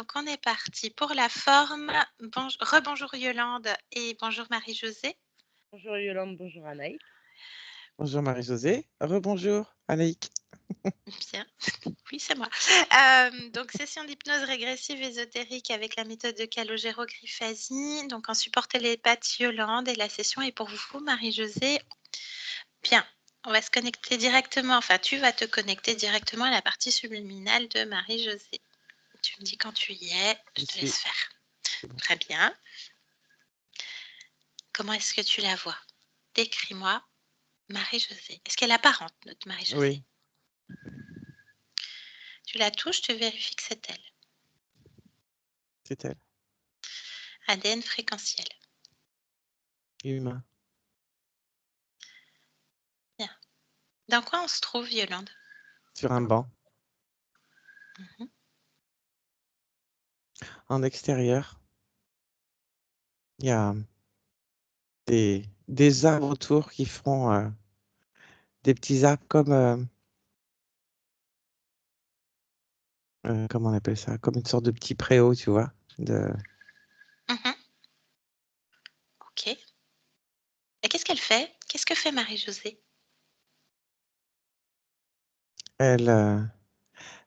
Donc on est parti pour la forme. Rebonjour Yolande et bonjour Marie-Josée. Bonjour Yolande, bonjour Anaïk. Bonjour Marie-Josée. Rebonjour Anaïk. Bien, oui c'est moi. Donc session d'hypnose régressive ésotérique avec la méthode de Calogero-Grifasi. Donc en support télépathe Yolande et la session est pour vous Marie-Josée. Bien, on va se connecter directement, enfin tu vas te connecter directement à la partie subliminale de Marie-Josée. Tu me dis quand tu y es, je te laisse faire. Très bien. Comment est-ce que tu la vois? Décris-moi Marie-Josée. Est-ce qu'elle est apparente, notre Marie-Josée? Oui. Tu la touches, tu vérifies que c'est elle. C'est elle. ADN fréquentiel. Humain. Bien. Dans quoi on se trouve, Yolande? Sur un banc. Mhm. En extérieur. Il y a des arbres autour qui font des petits arbres comme comment on appelle ça? Comme une sorte de petit préau, tu vois. Mhm. Ok. Et qu'est-ce qu'elle fait? Qu'est-ce que fait Marie-Josée?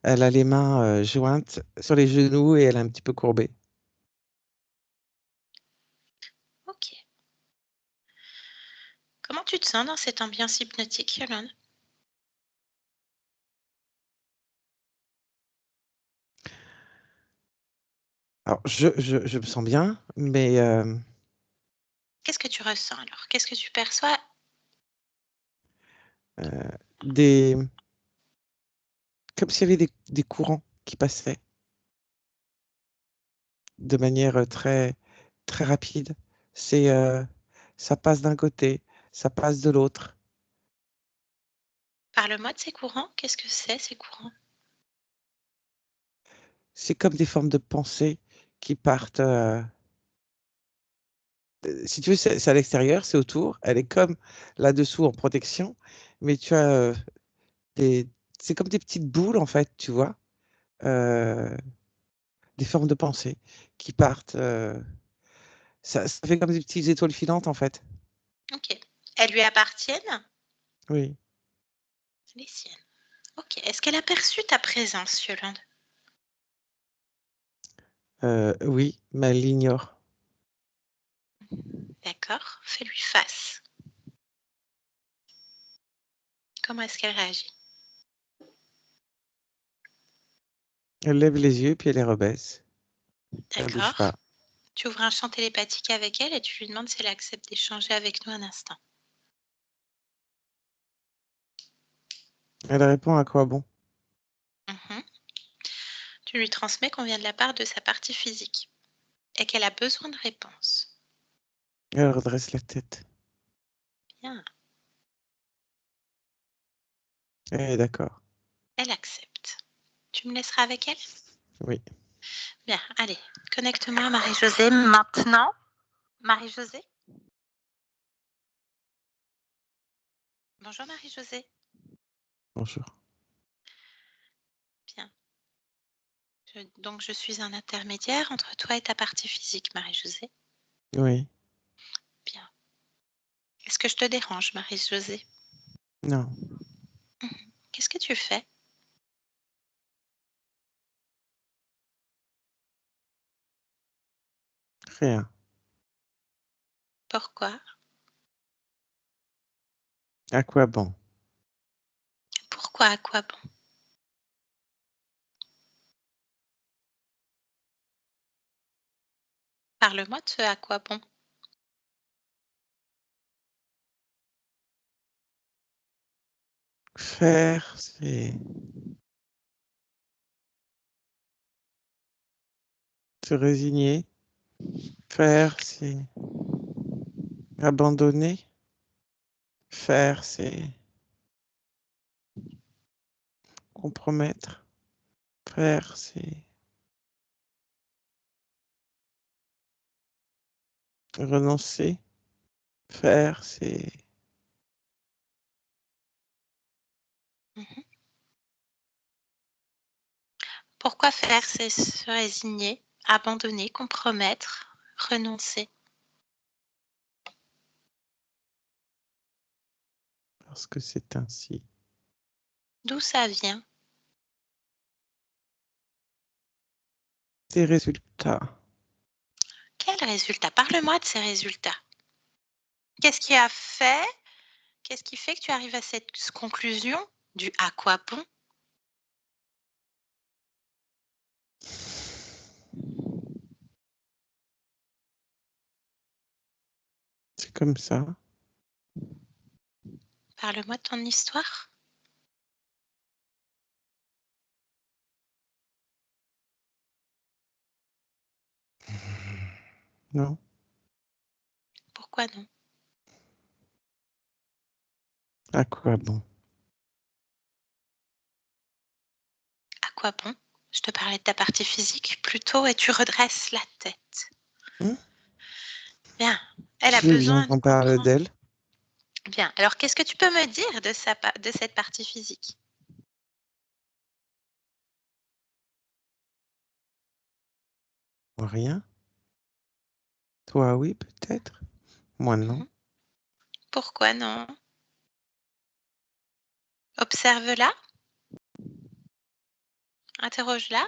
Elle a les mains jointes sur les genoux et elle est un petit peu courbée. Ok. Comment tu te sens dans cette ambiance hypnotique, Yolande? Alors, je me sens bien, mais Qu'est-ce que tu ressens alors? Qu'est-ce que tu perçois? des comme s'il y avait des courants qui passaient de manière très, très rapide. Ça passe d'un côté, ça passe de l'autre. Parle-moi de ces courants. Qu'est-ce que c'est, ces courants? C'est comme des formes de pensée qui partent, si tu veux, c'est à l'extérieur, c'est autour. Elle est comme là-dessous en protection, mais tu as, des c'est comme des petites boules, en fait, tu vois? Heu, des formes de pensée qui partent, ça fait comme des petites étoiles filantes, en fait. Ok. Elles lui appartiennent? Oui. C'est les siennes. Ok. Est-ce qu'elle a perçu ta présence, Yolande? Oui, mais elle l'ignore. D'accord. Fais-lui face. Comment est-ce qu'elle réagit? Elle lève les yeux, puis elle les rebaisse. Elle bouge D'accord. pas. Tu ouvres un champ télépathique avec elle et tu lui demandes si elle accepte d'échanger avec nous un instant. Elle répond: «À quoi bon?» Mhm. Tu lui transmets qu'on vient de la part de sa partie physique et qu'elle a besoin de réponses. Elle redresse la tête. Bien, Elle est d'accord. elle accepte. Tu me laisseras avec elle? Oui. Bien, allez, connecte-moi à Marie-Josée maintenant. Marie-Josée? Bonjour Marie-Josée. Bonjour. Bien. Donc je suis un intermédiaire entre toi et ta partie physique, Marie-Josée. Oui. Bien. Est-ce que je te dérange, Marie-Josée? Non. Mhm. Qu'est-ce que tu fais? Rien. Pourquoi? À quoi bon? Pourquoi? À quoi bon? Parle-moi de ce à quoi bon. Faire, c'est se résigner. Faire, c'est abandonner. Faire, c'est compromettre. Faire, c'est renoncer. Faire, c'est Mhm. Pourquoi faire? C'est se résigner, abandonner, compromettre, renoncer. Parce que c'est ainsi. D'où ça vient? Des résultats. Quel résultat? Parle-moi de ces résultats. Qu'est-ce qui a fait? Qu'est-ce qui fait que tu arrives à cette conclusion du à quoi bon? C'est comme ça. Parle-moi de ton histoire. Non? Pourquoi non? À quoi bon? À quoi bon? Je te parlais de ta partie physique plutôt et tu redresses la tête. Hmm? Bien, elle a Tu veux bien besoin de qu'on parle comprendre. d'elle? Bien, alors qu'est-ce que tu peux me dire de cette partie physique? Moi, rien. Toi, oui, peut-être. Moi, non. Mhm. Pourquoi non? Observe-la, interroge-la,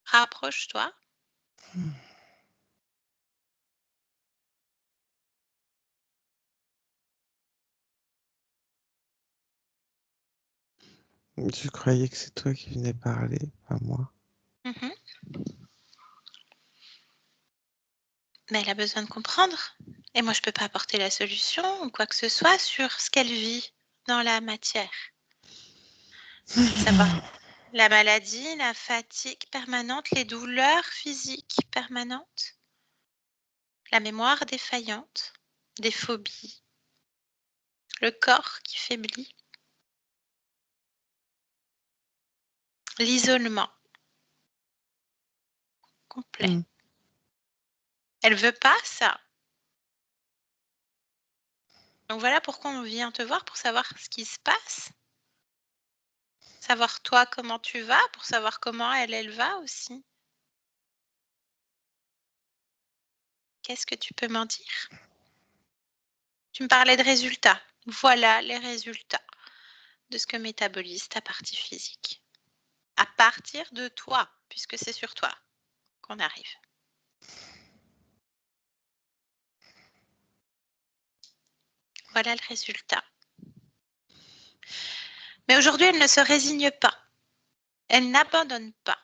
rapproche-toi. Je croyais que c'est toi qui venais parler, pas moi. Mhm. Mais elle a besoin de comprendre. Et moi, je ne peux pas apporter la solution ou quoi que ce soit sur ce qu'elle vit dans la matière. Savoir la maladie, la fatigue permanente, les douleurs physiques permanentes, la mémoire défaillante, des phobies, le corps qui faiblit, l'isolement complet. Hmm. Elle veut pas ça. Donc voilà pourquoi on vient te voir, pour savoir ce qui se passe. Savoir toi comment tu vas, pour savoir comment elle va aussi. Qu'est-ce que tu peux m'en dire? Tu me parlais de résultats. Voilà les résultats de ce que métabolise ta partie physique. À partir de toi, puisque c'est sur toi qu'on arrive. Voilà le résultat. Mais aujourd'hui, elle ne se résigne pas. Elle n'abandonne pas.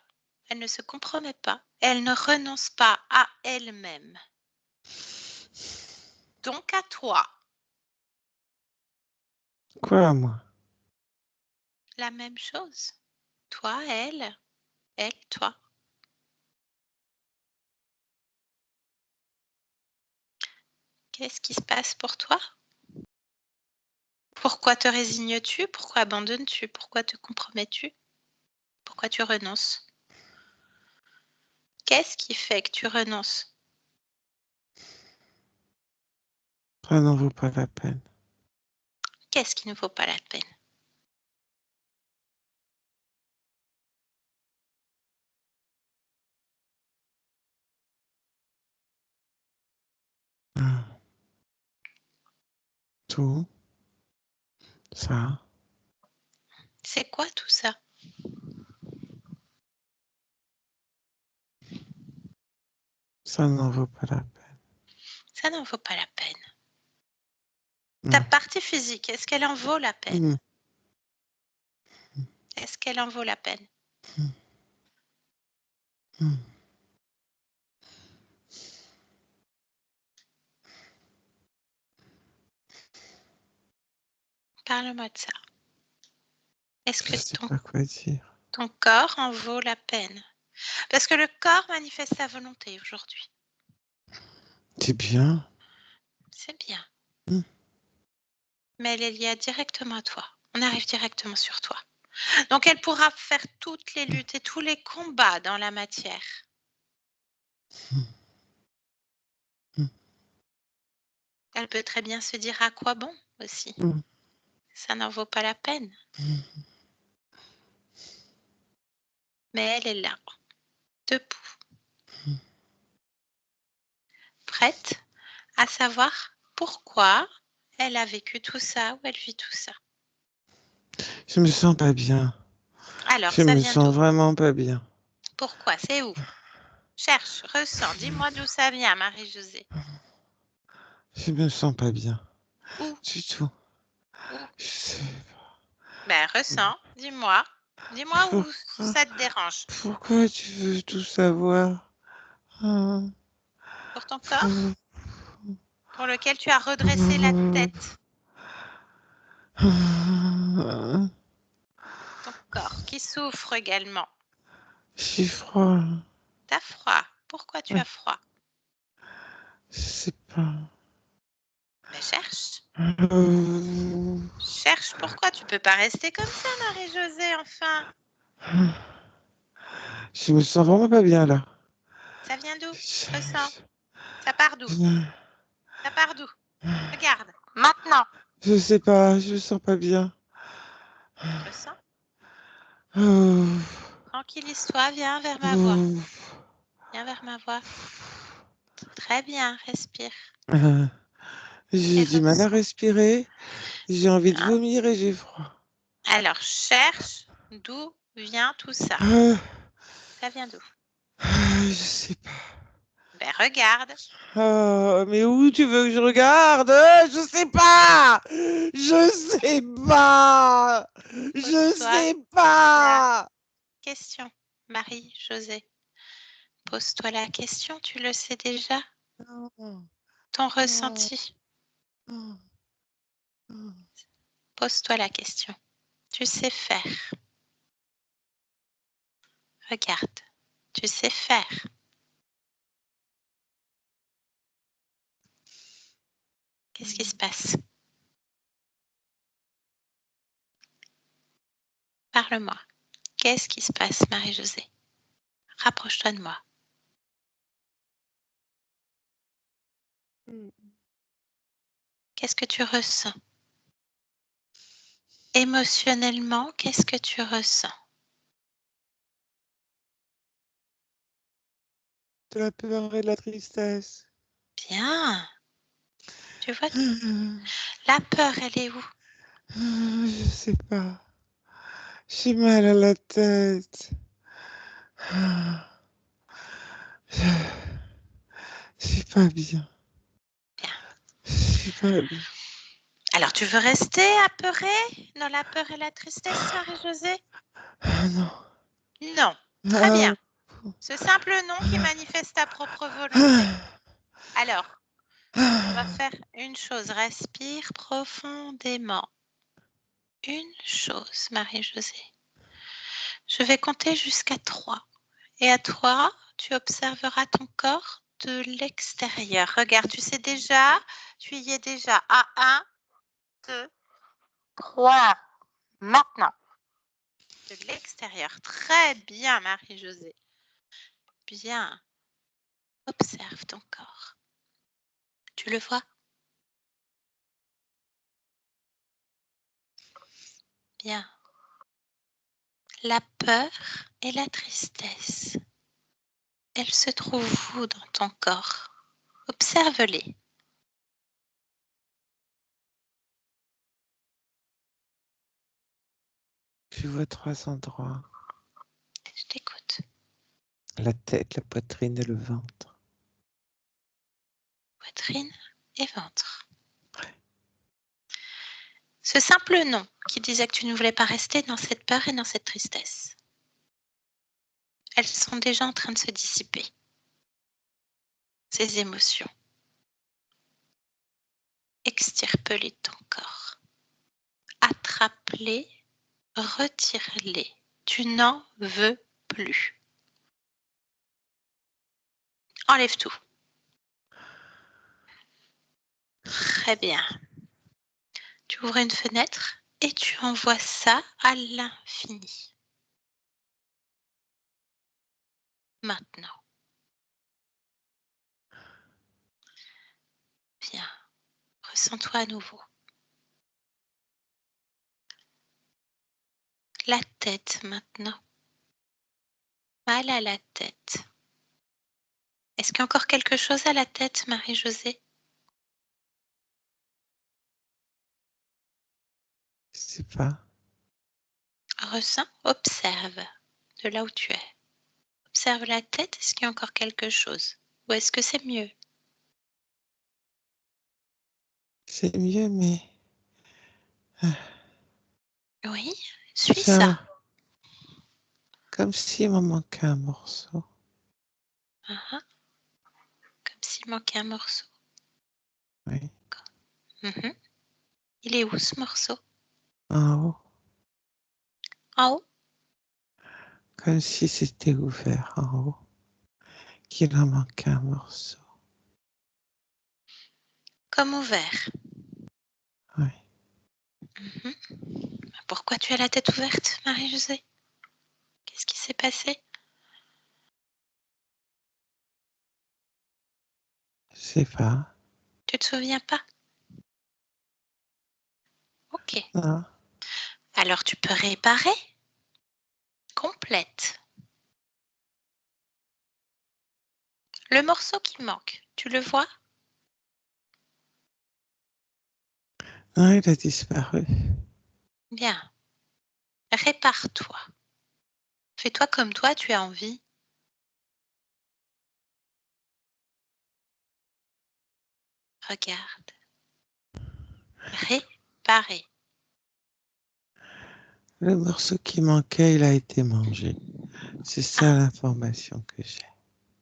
Elle ne se compromet pas. Elle ne renonce pas à elle-même. Donc à toi, Quoi, moi? la même chose. Toi, elle, toi. Qu'est-ce qui se passe pour toi? Pourquoi te résignes-tu? Pourquoi abandonnes-tu? Pourquoi te compromets-tu? Pourquoi tu renonces? Qu'est-ce qui fait que tu renonces? Ça n'en vaut pas la peine. Qu'est-ce qui ne vaut pas la peine? Ah. Tout ça, C'est quoi tout ça? ça n'en vaut pas la peine. Ça n'en vaut pas la peine. Ta Non. partie physique, est-ce qu'elle en vaut la peine? Hmm. Est-ce qu'elle en vaut la peine? Hmm. Hmm. Parle-moi de ça. Est-ce Je que sais pas quoi dire. ton corps en vaut la peine? Parce que le corps manifeste sa volonté aujourd'hui. C'est bien. C'est bien. Hmm. Mais elle est liée directement à toi. On arrive directement sur toi. Donc elle pourra faire toutes les luttes et tous les combats dans la matière. Hmm. Hmm. Elle peut très bien se dire à quoi bon aussi. Hmm. Ça n'en vaut pas la peine. Hmm. mais elle est là, debout. Prête à savoir pourquoi elle a vécu tout ça ou elle vit tout ça. Je me sens pas bien. Alors, Je ça me vient d'où? sens vraiment pas bien. Pourquoi? C'est où? Cherche, ressens, dis-moi d'où ça vient, Marie-Josée. Je me sens pas bien. Où? Du tout. Où? Je sais Ben, ressens, dis-moi. Dis-moi où pourquoi. ça te dérange. Pourquoi tu veux tout savoir? Ah, Pour ton corps? Pour lequel tu as redressé la tête. ah, Ton corps qui souffre également. J'ai froid. T'as froid. Pourquoi tu as froid? Je sais pas. Ben, cherche. Euh, Cherche pourquoi. Tu peux pas rester comme ça, Marie-Josée, enfin. Je me sens vraiment pas bien là. Ça vient d'où? Je- Ressens. Ça part d'où? je- Ça part d'où? Regarde. Maintenant. Je sais pas, je me sens pas bien. Ressens. Oh, Tranquillise-toi. Viens vers ma voix. oh, Viens vers ma voix. Très bien. Respire. euh, Et J'ai du mal à ressens. respirer. J'ai envie de Bien. vomir et j'ai froid. Alors, cherche d'où vient tout ça. Ah, Ça vient d'où? je sais pas. Ben, regarde. Ah, mais où tu veux que je regarde? Je sais pas. Je sais pas. Je Pose-toi sais la pas. question, Marie-Josée. Pose-toi la question, tu le sais déjà, Non, ton non, ressenti. non, non. Pose-toi la question. Tu sais faire. Regarde, tu sais faire. Qu'est-ce qui se passe? Parle-moi. Qu'est-ce qui se passe, Marie-Josée? Rapproche-toi de moi. Qu'est-ce que tu ressens? Émotionnellement, qu'est-ce que tu ressens? De la peur et de la tristesse. Bien. Tu vois, la peur, elle est où? Je sais pas. J'ai mal à la tête. C'est pas bien. Bien. C'est pas bien. Alors, tu veux rester apeurée dans la peur et la tristesse, Marie-Josée? Ah non. Non. Très Ah, bien. Ce simple nom qui manifeste ta propre volonté. ah, Alors, on va ah. faire une chose. Respire profondément. Une chose, Marie-Josée. Je vais compter jusqu'à 3. Et à 3, tu observeras ton corps de l'extérieur. Regarde, tu sais déjà, tu y es déjà. À 1, 2, 3. Maintenant. De l'extérieur. Très bien, Marie-Josée. Bien. Observe ton corps. Tu le vois? Bien. La peur et la tristesse, elles se trouvent où dans ton corps? Observe-les. Je vois 3 endroits. Je t'écoute. La tête, la poitrine et le ventre. Poitrine et ventre. Ce simple nom qui disait que tu ne voulais pas rester dans cette peur et dans cette tristesse, elles sont déjà en train de se dissiper. Ces émotions. Extirpe-les de ton corps. Attrape-les, retire-les. Tu n'en veux plus. Enlève tout. Très bien. Tu ouvres une fenêtre et tu envoies ça à l'infini. Maintenant. Bien. Ressens-toi à nouveau. La tête maintenant. mal à la tête. Est-ce qu'il y a encore quelque chose à la tête, Marie-Josée? Je sais pas. Ressens, observe de là où tu es. Observe la tête, est-ce qu'il y a encore quelque chose? Ou est-ce que c'est mieux? C'est mieux, mais Oui, suis ça. ça, comme s'il me manquait un morceau. Ah ah, comme s'il manquait un morceau. Oui, Mhm. Il est où ce morceau? en haut, En haut? comme si c'était ouvert en haut, qu'il en manquait un morceau. Comme ouvert. Oui, Mhm. Pourquoi tu as la tête ouverte, Marie-Josée? Qu'est-ce qui s'est passé? je sais pas. Tu te souviens pas? Ok. Non, Alors tu peux réparer. Complète. Le morceau qui manque, tu le vois? non, il a disparu. Bien. Répare-toi. Fais-toi comme toi tu as envie. Regarde. Réparer. Le morceau qui manquait, il a été mangé. C'est ça Ah, l'information que j'ai.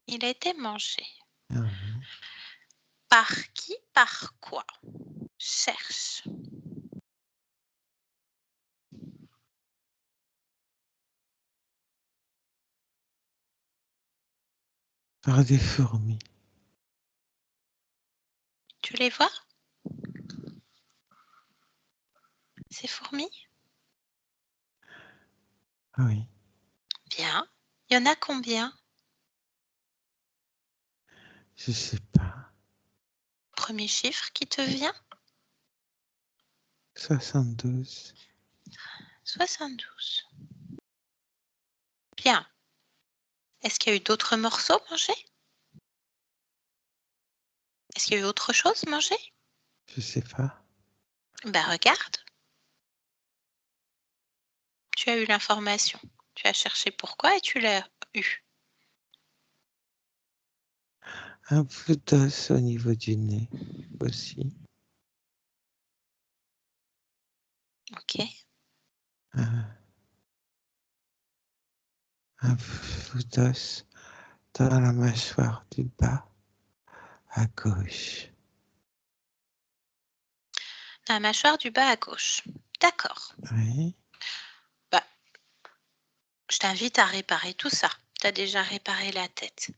il a été mangé. Oui. Par qui? Par quoi? Cherche. Par des fourmis. Tu les vois? Ces fourmis? Oui, Bien. Il y en a combien? je sais pas. Premier chiffre qui te vient? 72. 72. Bien. Est-ce qu'il y a eu d'autres morceaux mangés? Est-ce qu'il y a eu autre chose mangé? Je sais pas. Ben regarde, tu as eu l'information. Tu as cherché pourquoi et tu l'as eu. Un bout d'os au niveau du nez aussi. Ok. Un, un bout d'os dans la mâchoire du bas à gauche. La mâchoire du bas à gauche. D'accord. Oui, Bah, je t'invite à réparer tout ça. Tu as déjà réparé la tête.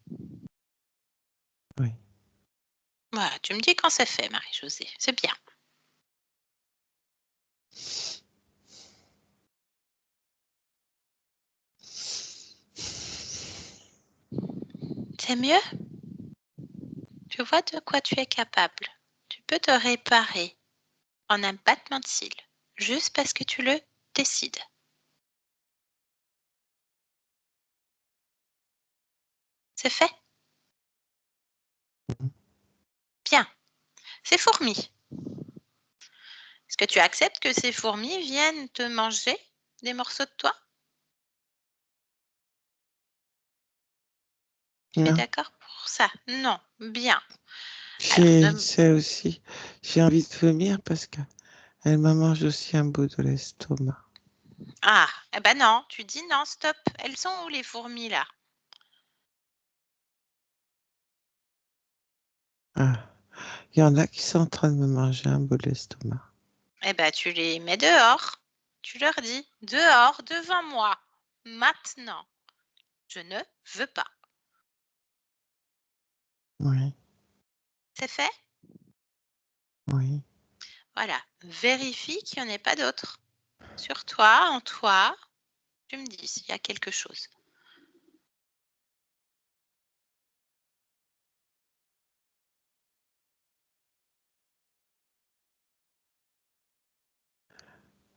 oui. Voilà, tu me dis quand c'est fait, Marie-Josée. C'est bien. C'est mieux? Tu vois de quoi tu es capable. Tu peux te réparer en un battement de cils, juste parce que tu le décides. C'est fait? Bien. C'est fourmis. Est-ce que tu acceptes que ces fourmis viennent te manger des morceaux de toi? Tu es Non, d'accord pour ça? Non. Bien. Alors, j'ai, c'est aussi, j'ai envie de vomir parce qu'elle me mange aussi un bout de l'estomac. ah, eh ben non, tu dis non, stop. Elles sont où les fourmis là? Ah, il y en a qui sont en train de me manger un bout de l'estomac. Eh ben tu les mets dehors. Tu leur dis dehors devant moi. Maintenant. Je ne veux pas. Oui, C'est fait? oui. Voilà. Vérifie qu'il n'y en ait pas d'autres. Sur toi, en toi, tu me dis s'il y a quelque chose.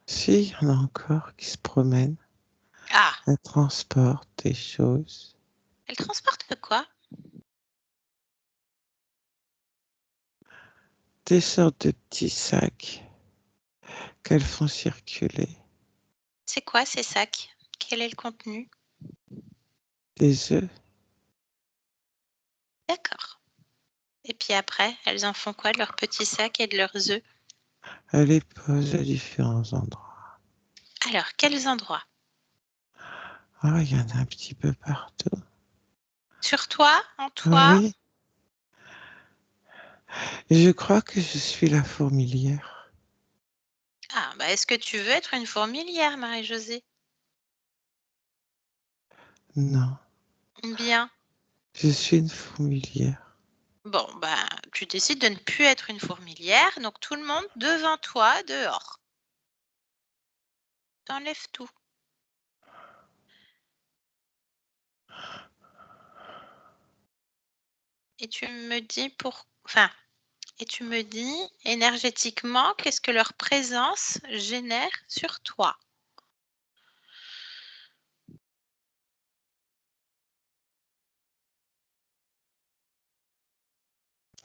Si, il y en a encore qui se promènent. Ah, Elle transporte des choses. elle transporte quoi? Des sortes de petits sacs qu'elles font circuler. C'est quoi ces sacs? Quel est le contenu? Des œufs. D'accord. Et puis après, elles en font quoi de leurs petits sacs et de leurs œufs? Elle les pose à différents endroits. Alors, quels endroits? Oh, il y en a un petit peu partout. Sur toi? En Ah toi? oui, je crois que je suis la fourmilière. Ah, bah est-ce que tu veux être une fourmilière, Marie-Josée? Non, Bien. je suis une fourmilière. Bon, bah, tu décides de ne plus être une fourmilière, donc tout le monde devant toi, dehors. T'enlèves tout. Et tu me dis et tu me dis énergétiquement qu'est-ce que leur présence génère sur toi.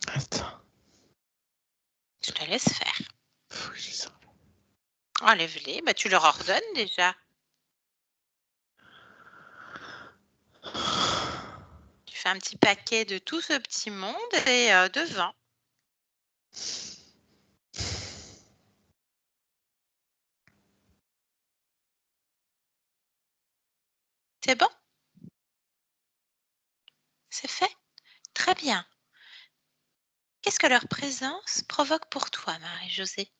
Attends, Je te laisse faire. faut que je les enlève. Enlève-les, bah, tu leur ordonnes déjà. Tu fais un petit paquet de tout ce petit monde et devant. C'est bon? C'est fait? Très bien. Qu'est-ce que leur présence provoque pour toi, Marie-Josée?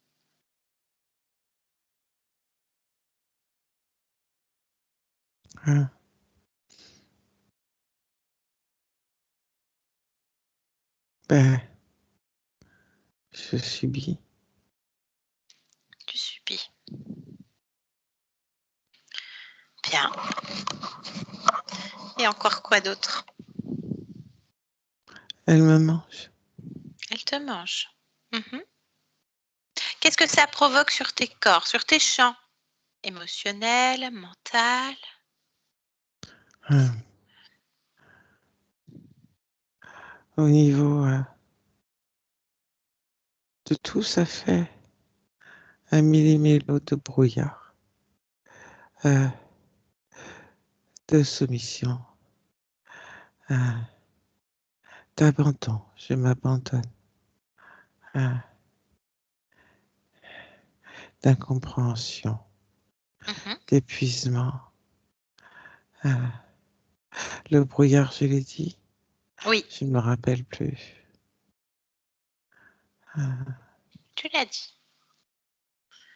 Hein. Ben, je subis. Tu subis. Bien. Et encore quoi d'autre? Elle me mange. Elle te mange. Mhm. Qu'est-ce que ça provoque sur tes corps, sur tes champs? Émotionnel, mental? Hein. Au niveau de tout, ça fait un millimélo de brouillard, euh, de soumission, euh, d'abandon. Je m'abandonne, euh, d'incompréhension, Mhm. d'épuisement. euh, le brouillard, je l'ai dit, Oui, je ne me rappelle plus. euh, tu l'as dit.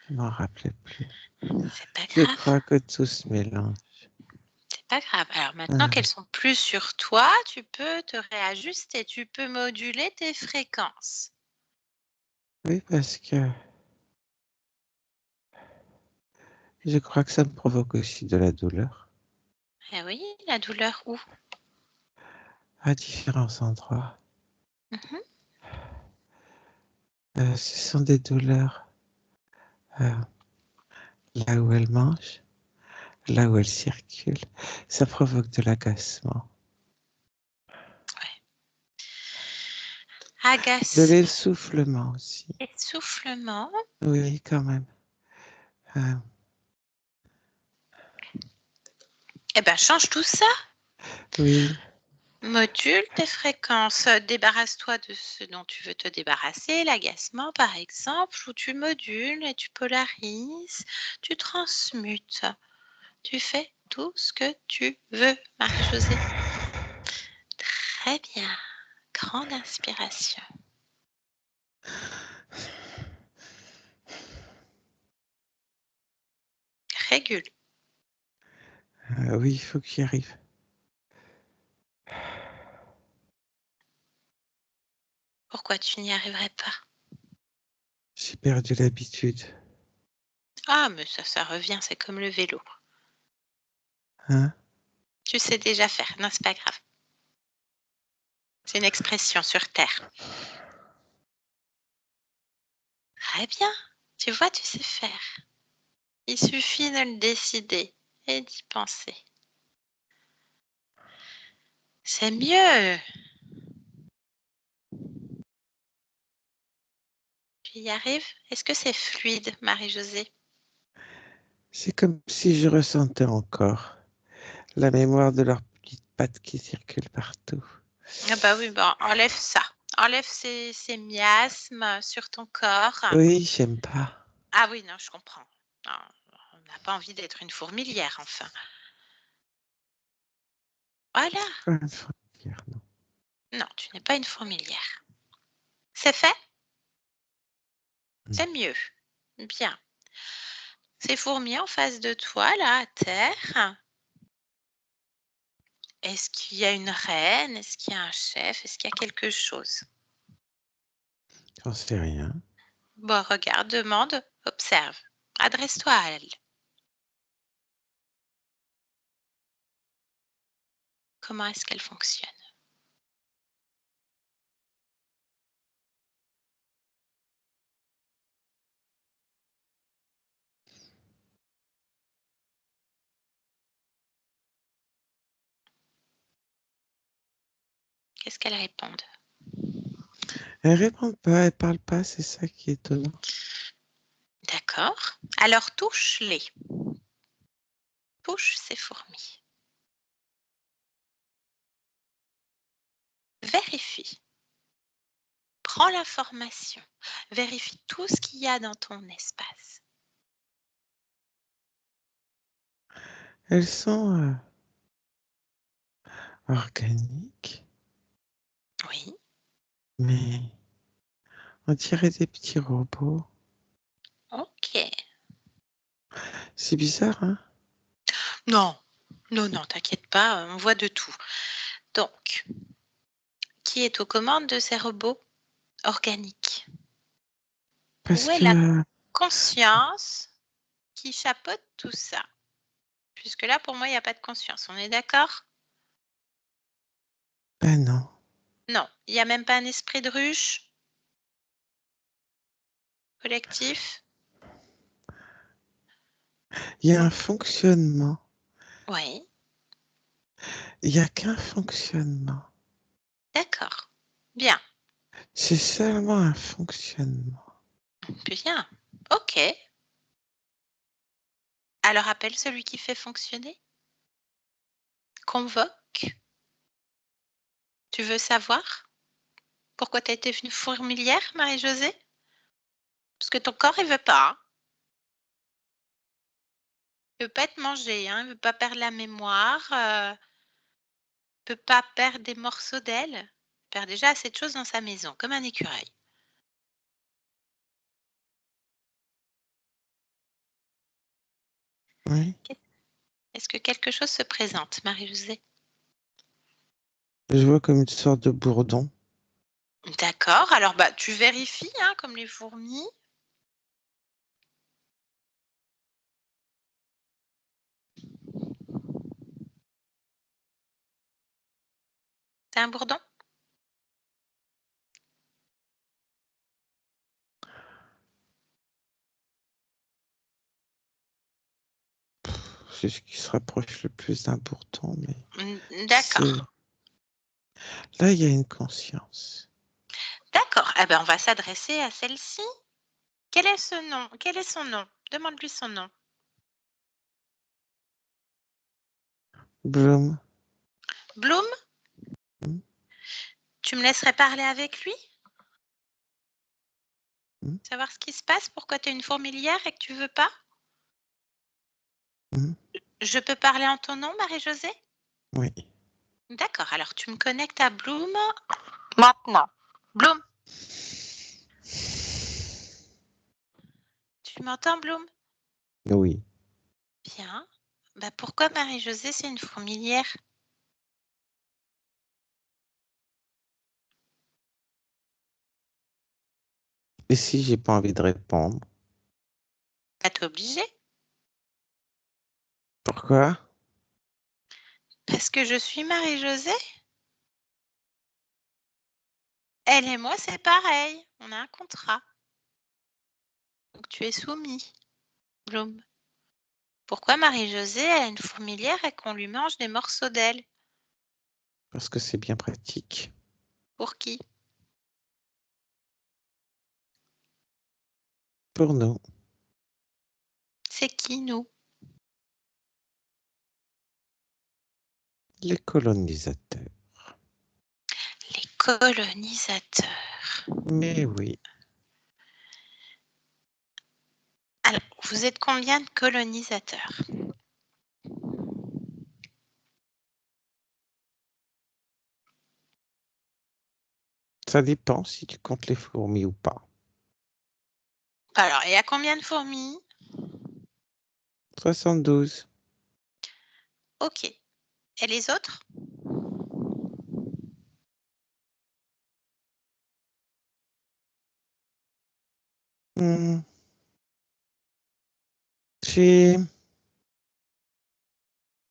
je ne m'en rappelais plus. C'est pas Je grave. crois que tout se mélange. C'est pas grave. Alors maintenant Euh, qu'elles sont plus sur toi, tu peux te réajuster, tu peux moduler tes fréquences. oui, parce que je crois que ça me provoque aussi de la douleur Eh oui, la douleur où? à différents endroits. Mhm. Ce sont des douleurs euh, là où elle mange, là où elle circule. Ça provoque de l'agacement, de Agacement, l'essoufflement aussi. essoufflement. Oui, quand même. Euh, Eh ben, change tout ça. oui, Module tes fréquences. Débarrasse-toi de ce dont tu veux te débarrasser, l'agacement par exemple, où tu modules et tu polarises, tu transmutes. Tu fais tout ce que tu veux, Marie-Josée. Très bien. Grande inspiration. Régule. oui, il faut que j'y arrive. Pourquoi tu n'y arriverais pas? J'ai perdu l'habitude. Ah, mais ça revient, c'est comme le vélo. Hein? Tu sais déjà faire, non, c'est pas grave. C'est une expression sur Terre. Très bien. Tu vois, tu sais faire. Il suffit de le décider. et d'y penser. C'est mieux. Tu y arrives? Est-ce que c'est fluide, Marie-Josée? C'est comme si je ressentais encore la mémoire de leurs petites pattes qui circulent partout. Ah bah oui, bah enlève ça. Enlève ces miasmes sur ton corps. Oui, j'aime pas. Ah oui, non, je comprends. Non, on n'a pas envie d'être une fourmilière, enfin. Voilà. Pas une fourmilière, non. Non, tu n'es pas une fourmilière. C'est fait? C'est mieux. Bien. Ces fourmis en face de toi, là, à terre. Est-ce qu'il y a une reine? Est-ce qu'il y a un chef? Est-ce qu'il y a quelque chose? J'en sais rien. Bon, regarde, demande, observe. Adresse-toi à elle. Comment est-ce qu'elle fonctionne? Qu'est-ce qu'elle répond? Elles répondent pas, elles parlent pas, c'est ça qui est étonnant. D'accord. Alors touche-les. Touche ces fourmis. Vérifie. Prends l'information. Vérifie tout ce qu'il y a dans ton espace. Elles sont organiques, Oui. mais on dirait des petits robots. Ok. C'est bizarre, hein? Non, non, non, t'inquiète pas, on voit de tout. Donc, qui est aux commandes de ces robots organiques? Parce Où est la que, conscience qui chapeaute tout ça? Puisque là, pour moi, il n'y a pas de conscience. On est d'accord? ben non. Non, il n'y a même pas un esprit de ruche collectif? Il y a Non. un fonctionnement. Oui, Il n'y a qu'un fonctionnement. d'accord. Bien, C'est seulement un fonctionnement. bien. Ok. Alors appelle celui qui fait fonctionner. Convoque. Tu veux savoir pourquoi tu as été une fourmilière, Marie-Josée? Parce que ton corps, il veut pas, hein. Il veut pas être mangé, hein. Il veut pas perdre la mémoire. Peut pas perdre des morceaux d'elle. Il perd déjà assez de choses dans sa maison, comme un écureuil. Oui. Est-ce que quelque chose se présente, Marie-Josée? Je vois comme une sorte de bourdon. D'accord. Alors, bah, tu vérifies, hein, comme les fourmis. C'est un bourdon? C'est ce qui se rapproche le plus d'un bourdon, mais c'est... D'accord. Là, il y a une conscience. D'accord. Eh ben, on va s'adresser à celle-ci. Quel est ce nom? Quel est son nom? Demande-lui son nom. Bloom. Bloom? Hmm, Tu me laisserais parler avec lui? hmm, Savoir ce qui se passe? Pourquoi tu es une fourmilière et que tu veux pas? hmm. Je peux parler en ton nom, Marie-Josée? Oui. D'accord. Alors, tu me connectes à Bloom maintenant. Bloom, tu m'entends, Bloom? Oui. Bien. Bah, pourquoi Marie-Josée, c'est une fourmilière? Et si j'ai pas envie de répondre? Pas t'es obligée. Pourquoi? Parce que je suis Marie-Josée. Elle et moi, c'est pareil. On a un contrat. Donc, tu es soumis, Bloom. Pourquoi Marie-Josée a une fourmilière et qu'on lui mange des morceaux d'elle? Parce que c'est bien pratique. Pour qui? Pour nous. C'est qui, nous? Les colonisateurs. Les colonisateurs. Mais oui. Alors, vous êtes combien de colonisateurs? Ça dépend si tu comptes les fourmis ou pas. Alors, il y a combien de fourmis? 72. Ok. Et les autres?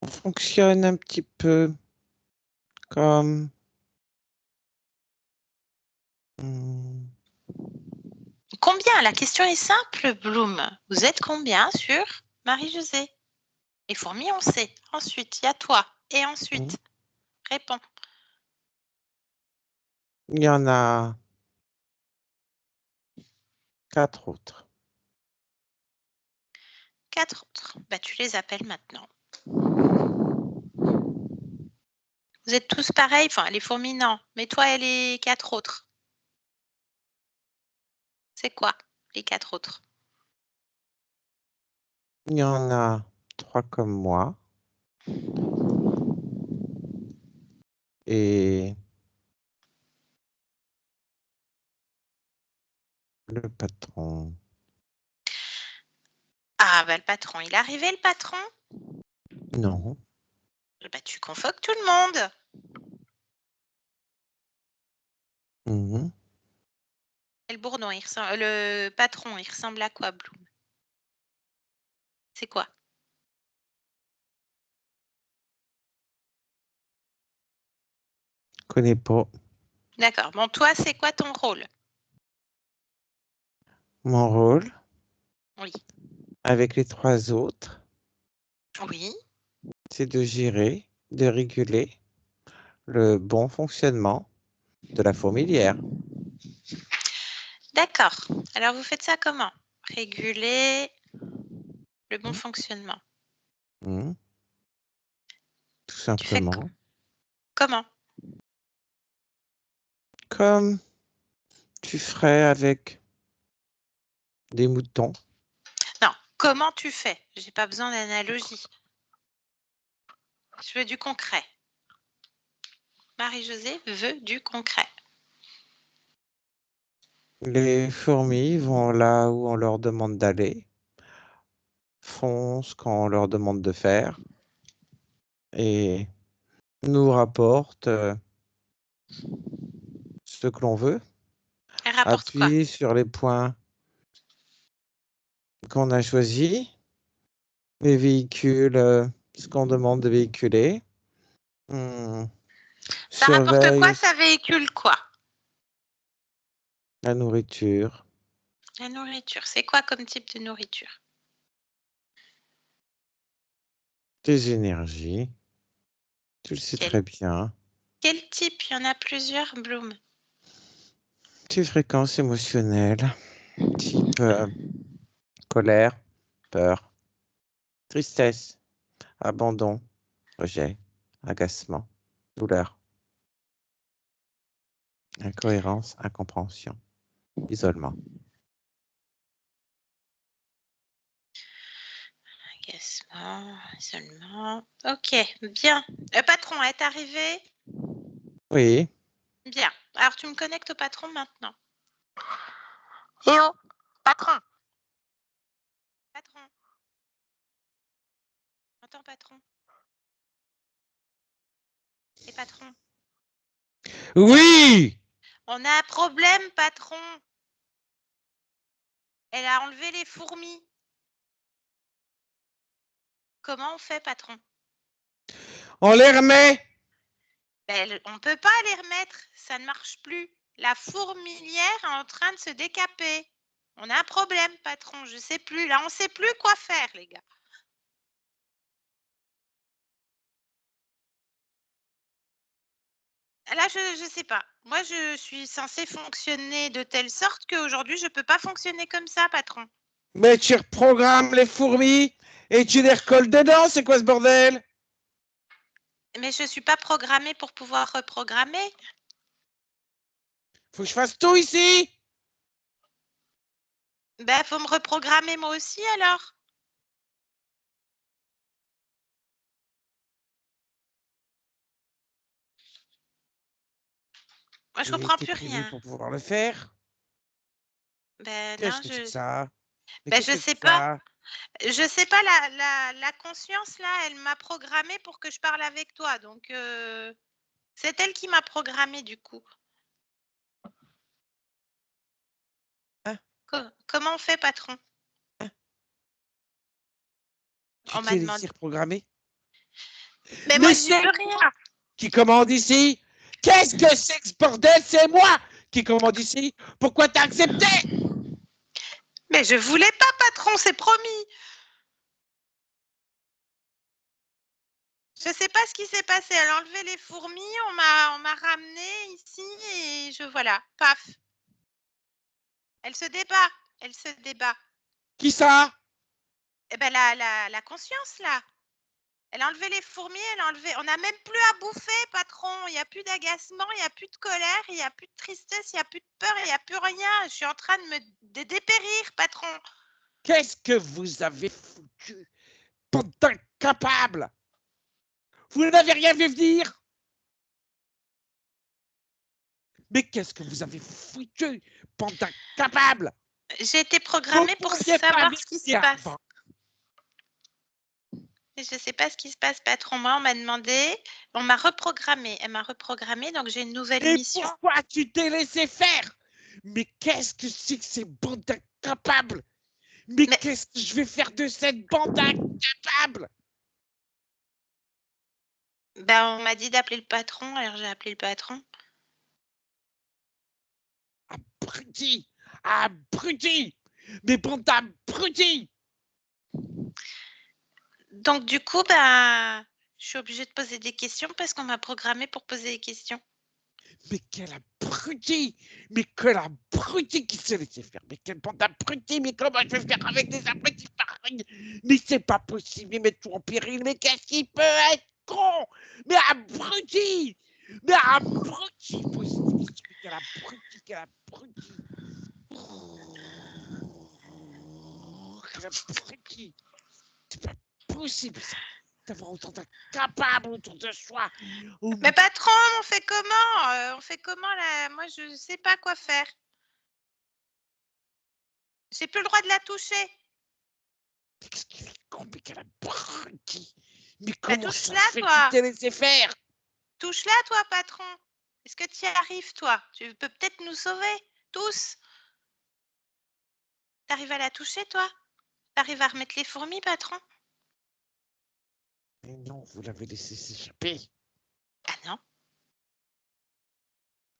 On fonctionne un petit peu comme... Combien? La question est simple, Bloom. Vous êtes combien sur Marie-Josée? Les fourmis, on sait. Ensuite, il y a toi. Et ensuite, réponds. Il y en a 4 autres. 4 autres. Bah, tu les appelles maintenant. Vous êtes tous pareils, enfin les fourmis non, mais toi et les 4 autres. C'est quoi les 4 autres? Il y en a 3 comme moi. Et le patron. Ah bah le patron, il est arrivé le patron? Non. Bah tu convoques tout le monde. Mhm. Et le bourdon, le patron, il ressemble à quoi, Bloom? C'est quoi? Connais pas. D'accord. Bon, toi, c'est quoi ton rôle? Mon rôle, Oui. avec les 3 autres, Oui. c'est de gérer, de réguler le bon fonctionnement de la fourmilière. D'accord. Alors vous faites ça comment? Réguler le bon Mhm. fonctionnement. Mhm. Tout Tu fais simplement. comment? Comme tu ferais avec des moutons. Non, comment tu fais? J'ai pas besoin d'analogie. Je veux du concret. Marie-Josée veut du concret. Les fourmis vont là où on leur demande d'aller, font ce qu'on leur demande de faire et nous rapportent ce que l'on veut, Elle rapporte quoi? appuie sur les points qu'on a choisis, les véhicules, ce qu'on demande de véhiculer, Ça rapporte quoi? surveille Ça véhicule quoi? la nourriture, La nourriture. C'est quoi comme type de nourriture? des énergies, tu le sais très bien, Quel type? Il y en a plusieurs, Bloom. des fréquences émotionnelles, type colère, peur, tristesse, abandon, rejet, agacement, douleur, incohérence, incompréhension, isolement. Agacement, isolement. Ok, bien. Le patron est arrivé? Oui, Bien. Alors tu me connectes au patron maintenant. Eh oh, patron. Patron. Entends, patron. Et patron. oui, On a un problème, patron. Elle a enlevé les fourmis. Comment on fait, patron? on les remet. Ben, on ne peut pas les remettre. Ça ne marche plus. La fourmilière est en train de se décaper. On a un problème, patron. Je ne sais plus. Là, on ne sait plus quoi faire, les gars. Là, je sais pas. Moi, je suis censée fonctionner de telle sorte qu'aujourd'hui, je peux pas fonctionner comme ça, patron. Mais tu reprogrammes les fourmis et tu les recolles dedans, c'est quoi ce bordel? Mais je suis pas programmée pour pouvoir reprogrammer. Faut que je fasse tout ici? Ben, faut me reprogrammer moi aussi alors. Moi, je Et comprends t'es plus prévenu rien. pour pouvoir le faire? Ben non, Qu'est-ce que c'est que ça? Mais ben qu'est-ce je que c'est sais que pas. ça? Je sais pas, la conscience là, elle m'a programmée pour que je parle avec toi. Donc, c'est elle qui m'a programmée du coup. Hein? Comment on fait, patron? Hein? Tu On m'a t'es laissé demandé. reprogrammer? Mais moi, Mais j'y c'est peux rien. moi qui commande ici! Qu'est-ce que c'est que ce bordel? C'est moi qui commande ici! Pourquoi t'as accepté? Mais je voulais pas, patron, c'est promis. Je sais pas ce qui s'est passé. Elle a enlevé les fourmis, on m'a ramené ici et voilà, paf. Elle se débat, elle se débat. Qui ça? Eh ben la conscience là. Elle a enlevé les fourmis, elle a enlevé. On n'a même plus à bouffer, patron. Il n'y a plus d'agacement, il n'y a plus de colère, il n'y a plus de tristesse, il n'y a plus de peur, il n'y a plus rien. Je suis en train de dépérir, patron. Qu'est-ce que vous avez foutu? Bande d'incapables! Vous n'avez rien vu venir? Mais qu'est-ce que vous avez foutu? Bande d'incapables! J'ai été Vous programmée ne pour pouviez pas savoir ce qui se venir passe. avant. Je ne sais pas ce qui se passe, patron. Moi, on m'a demandé, on m'a reprogrammée. Elle m'a reprogrammée, donc j'ai une nouvelle Et mission. pourquoi tu t'es laissé faire? Mais qu'est-ce que c'est que ces bandes d'incapables? Mais qu'est-ce que je vais faire de cette bande d'incapables? Ben, on m'a dit d'appeler le patron, alors j'ai appelé le patron. Abruti! Abruti! Mais bande d'abrutis! Donc, du coup, ben, je suis obligée de poser des questions parce qu'on m'a programmée pour poser des questions. Mais quel abruti! Mais quel abruti qui s'est laissé faire! Mais quelle bande d'abrutis! Mais comment je vais faire avec des abrutis pareils? Mais c'est pas possible! Mais mettre tout en péril! Mais qu'est-ce qui peut être con? Mais abruti! Mais abruti! Mais quel abruti! Quel abruti! Quel abruti! C'est pas possible ça! D'avoir autant d'incapables autour de soi! Mais patron, on fait comment? On fait comment là? Moi, je ne sais pas quoi faire. J'ai plus le droit de la toucher. Qu'est-ce qu'il est con, mais quel abruti! Mais Bah, comment ça touche-la, se fait que tu toi. t'es laissé faire? Touche-la, toi, patron. Est-ce que tu y arrives, toi? Tu peux peut-être nous sauver, tous. T'arrives à la toucher, toi? T'arrives à remettre les fourmis, patron? Mais non, vous l'avez laissé s'échapper. Ah non.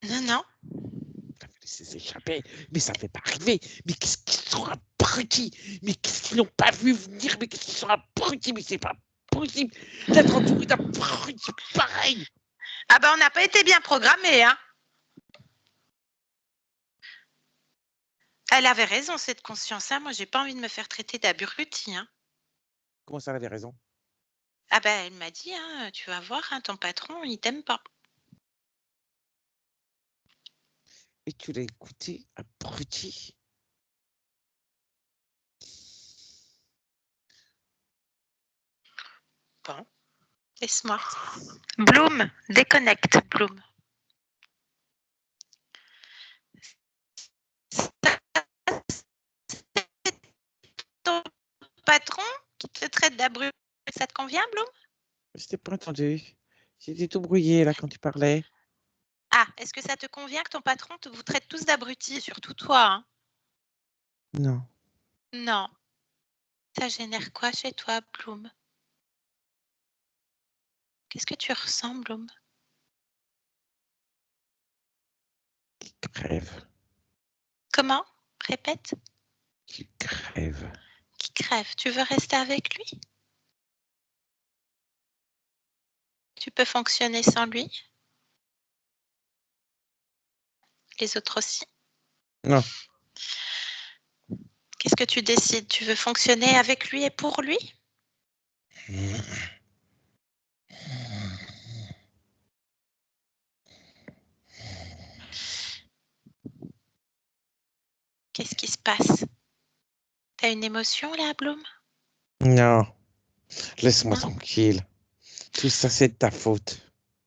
Non, non. Vous l'avez laissé s'échapper. Mais ça ne fait pas arriver. Mais qu'est-ce qu'ils sont abrutis? Mais qu'est-ce qu'ils n'ont pas vu venir? Mais qu'est-ce qu'ils sont abrutis? Mais c'est pas possible d'être entouré d'abrutis pareil. Ah ben, on n'a pas été bien programmés, hein. Elle avait raison, cette conscience-là. Moi, j'ai pas envie de me faire traiter d'abruti, hein. Comment ça, elle avait raison? Ah ben, elle m'a dit, hein, tu vas voir, hein, ton patron, il t'aime pas. Et tu l'as écouté, abruti? Bon, laisse-moi. Bloom, déconnecte, Bloom. Ton patron qui te traite d'abruti, ça te convient, Bloom? Je t'ai pas entendu. J'étais tout brouillé là quand tu parlais. Ah, est-ce que ça te convient que ton patron vous traite tous d'abrutis, surtout toi, hein? Non. Non. Ça génère quoi chez toi, Bloom? Qu'est-ce que tu ressens, Bloom? Qui crève. Comment? Répète. Qui crève. Qui crève. Tu veux rester avec lui? Tu peux fonctionner sans lui? Les autres aussi? Non. Qu'est-ce que tu décides? Tu veux fonctionner avec lui et pour lui? Qu'est-ce qui se passe? T'as une émotion là, Bloom? Non. Laisse-moi Non. tranquille. Tout ça, c'est de ta faute.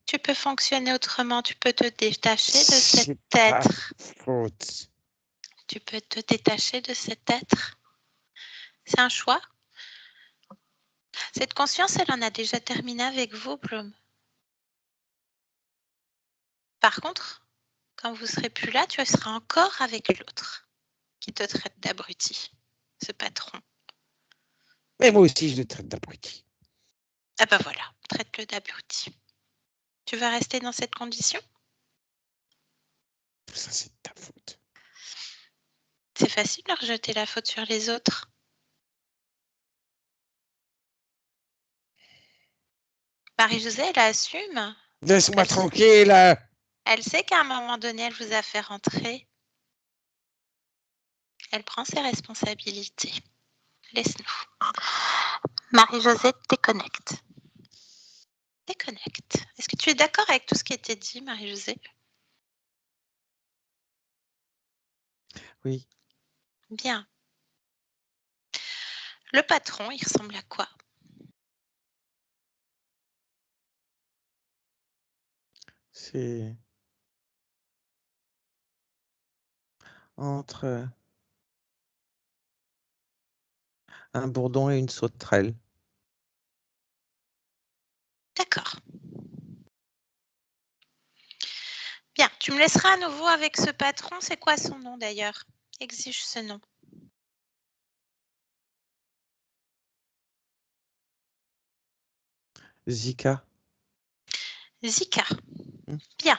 Tu peux fonctionner autrement, tu peux te détacher de cet C'est ta être. faute. Tu peux te détacher de cet être. C'est un choix. Cette conscience, elle en a déjà terminé avec vous, Bloom. Par contre, quand vous serez plus là, tu seras encore avec l'autre qui te traite d'abruti, ce patron. Mais moi aussi, je le traite d'abruti. Ah ben voilà, traite-le d'abruti. Tu vas rester dans cette condition? Tout ça, c'est de ta faute. C'est facile de rejeter la faute sur les autres. Marie-Josée, elle assume. Laisse-moi Elle sait, tranquille. elle sait qu'à un moment donné, elle vous a fait rentrer. Elle prend ses responsabilités. Laisse-nous. Marie-Josée, déconnecte. Déconnecte. Est-ce que tu es d'accord avec tout ce qui a été dit, Marie-Josée? Oui. Bien. Le patron, il ressemble à quoi? C'est entre un bourdon et une sauterelle. D'accord. Bien, tu me laisseras à nouveau avec ce patron. C'est quoi son nom d'ailleurs? Exige ce nom. Zika. Zika. Mm, Bien.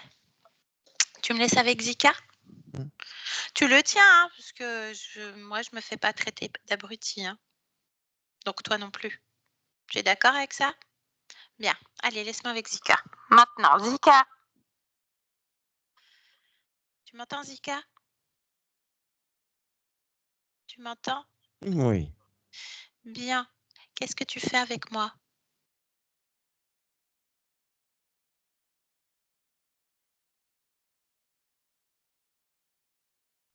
Tu me laisses avec Zika? mm. Tu le tiens, hein, parce que moi, je me fais pas traiter d'abruti. Hein. Donc toi non plus. Tu es d'accord avec ça? Bien. Allez, laisse-moi avec Zika. Maintenant, Zika. Tu m'entends, Zika? Tu m'entends? Oui. Bien. Qu'est-ce que tu fais avec moi?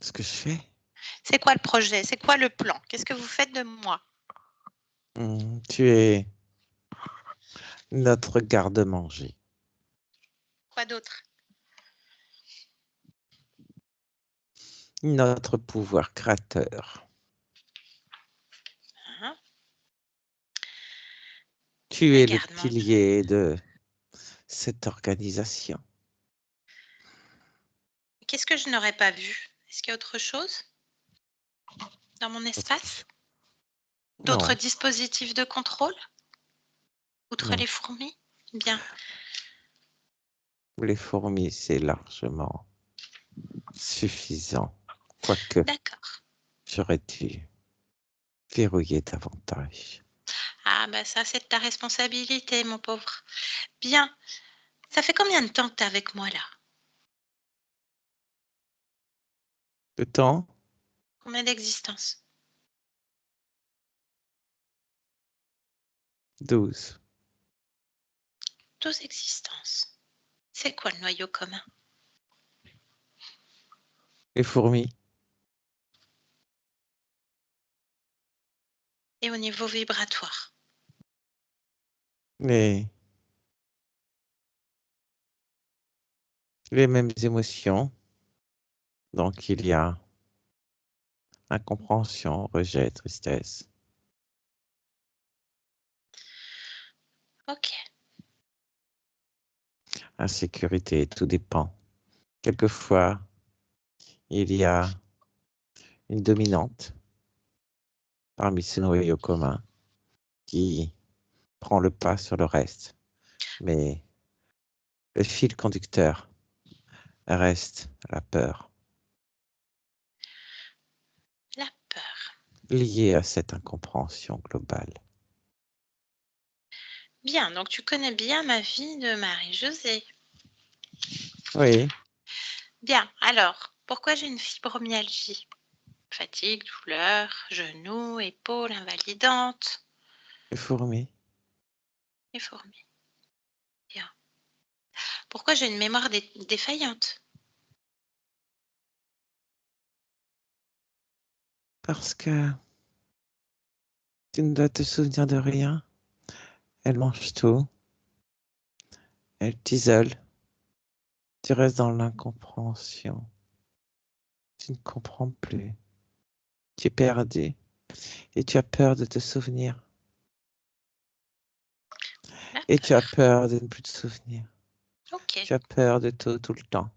Ce que je fais, C'est quoi le projet? C'est quoi le plan? Qu'est-ce que vous faites de moi? tu es notre garde-manger, Quoi d'autre? notre pouvoir créateur. Hein? Tu Un es le garde-manger. pilier de cette organisation. Qu'est-ce que je n'aurais pas vu? Est-ce qu'il y a autre chose dans mon espace? D'autres Non, dispositifs de contrôle? Outre non. les fourmis? Bien. Les fourmis, c'est largement suffisant. Quoique, D'accord. j'aurais dû verrouiller davantage. Ah, bah ça, c'est de ta responsabilité, mon pauvre. Bien. Ça fait combien de temps que tu es avec moi là? Le temps, Combien d'existences? 12. 12 existences. C'est quoi le noyau commun? Les fourmis, Et au niveau vibratoire? les, les mêmes émotions. Donc, il y a incompréhension, rejet, tristesse. Ok. Insécurité, tout dépend. Quelquefois, il y a une dominante parmi ces noyaux communs qui prend le pas sur le reste. Mais le fil conducteur reste la peur, La peur. liée à cette incompréhension globale. Bien, donc tu connais bien ma vie de Marie-Josée. Oui, Bien, alors, pourquoi j'ai une fibromyalgie? Fatigue, douleur, genoux, épaules invalidantes Les fourmis. et fourmis. Bien. Pourquoi j'ai une mémoire défaillante? Parce que tu ne dois te souvenir de rien. Elle mange tout. Elle t'isole. Tu restes dans l'incompréhension. Tu ne comprends plus. Tu es perdu. Et tu as peur de te souvenir. La Et tu as peur. peur de ne plus te souvenir. Ok. Tu as peur de tout le temps.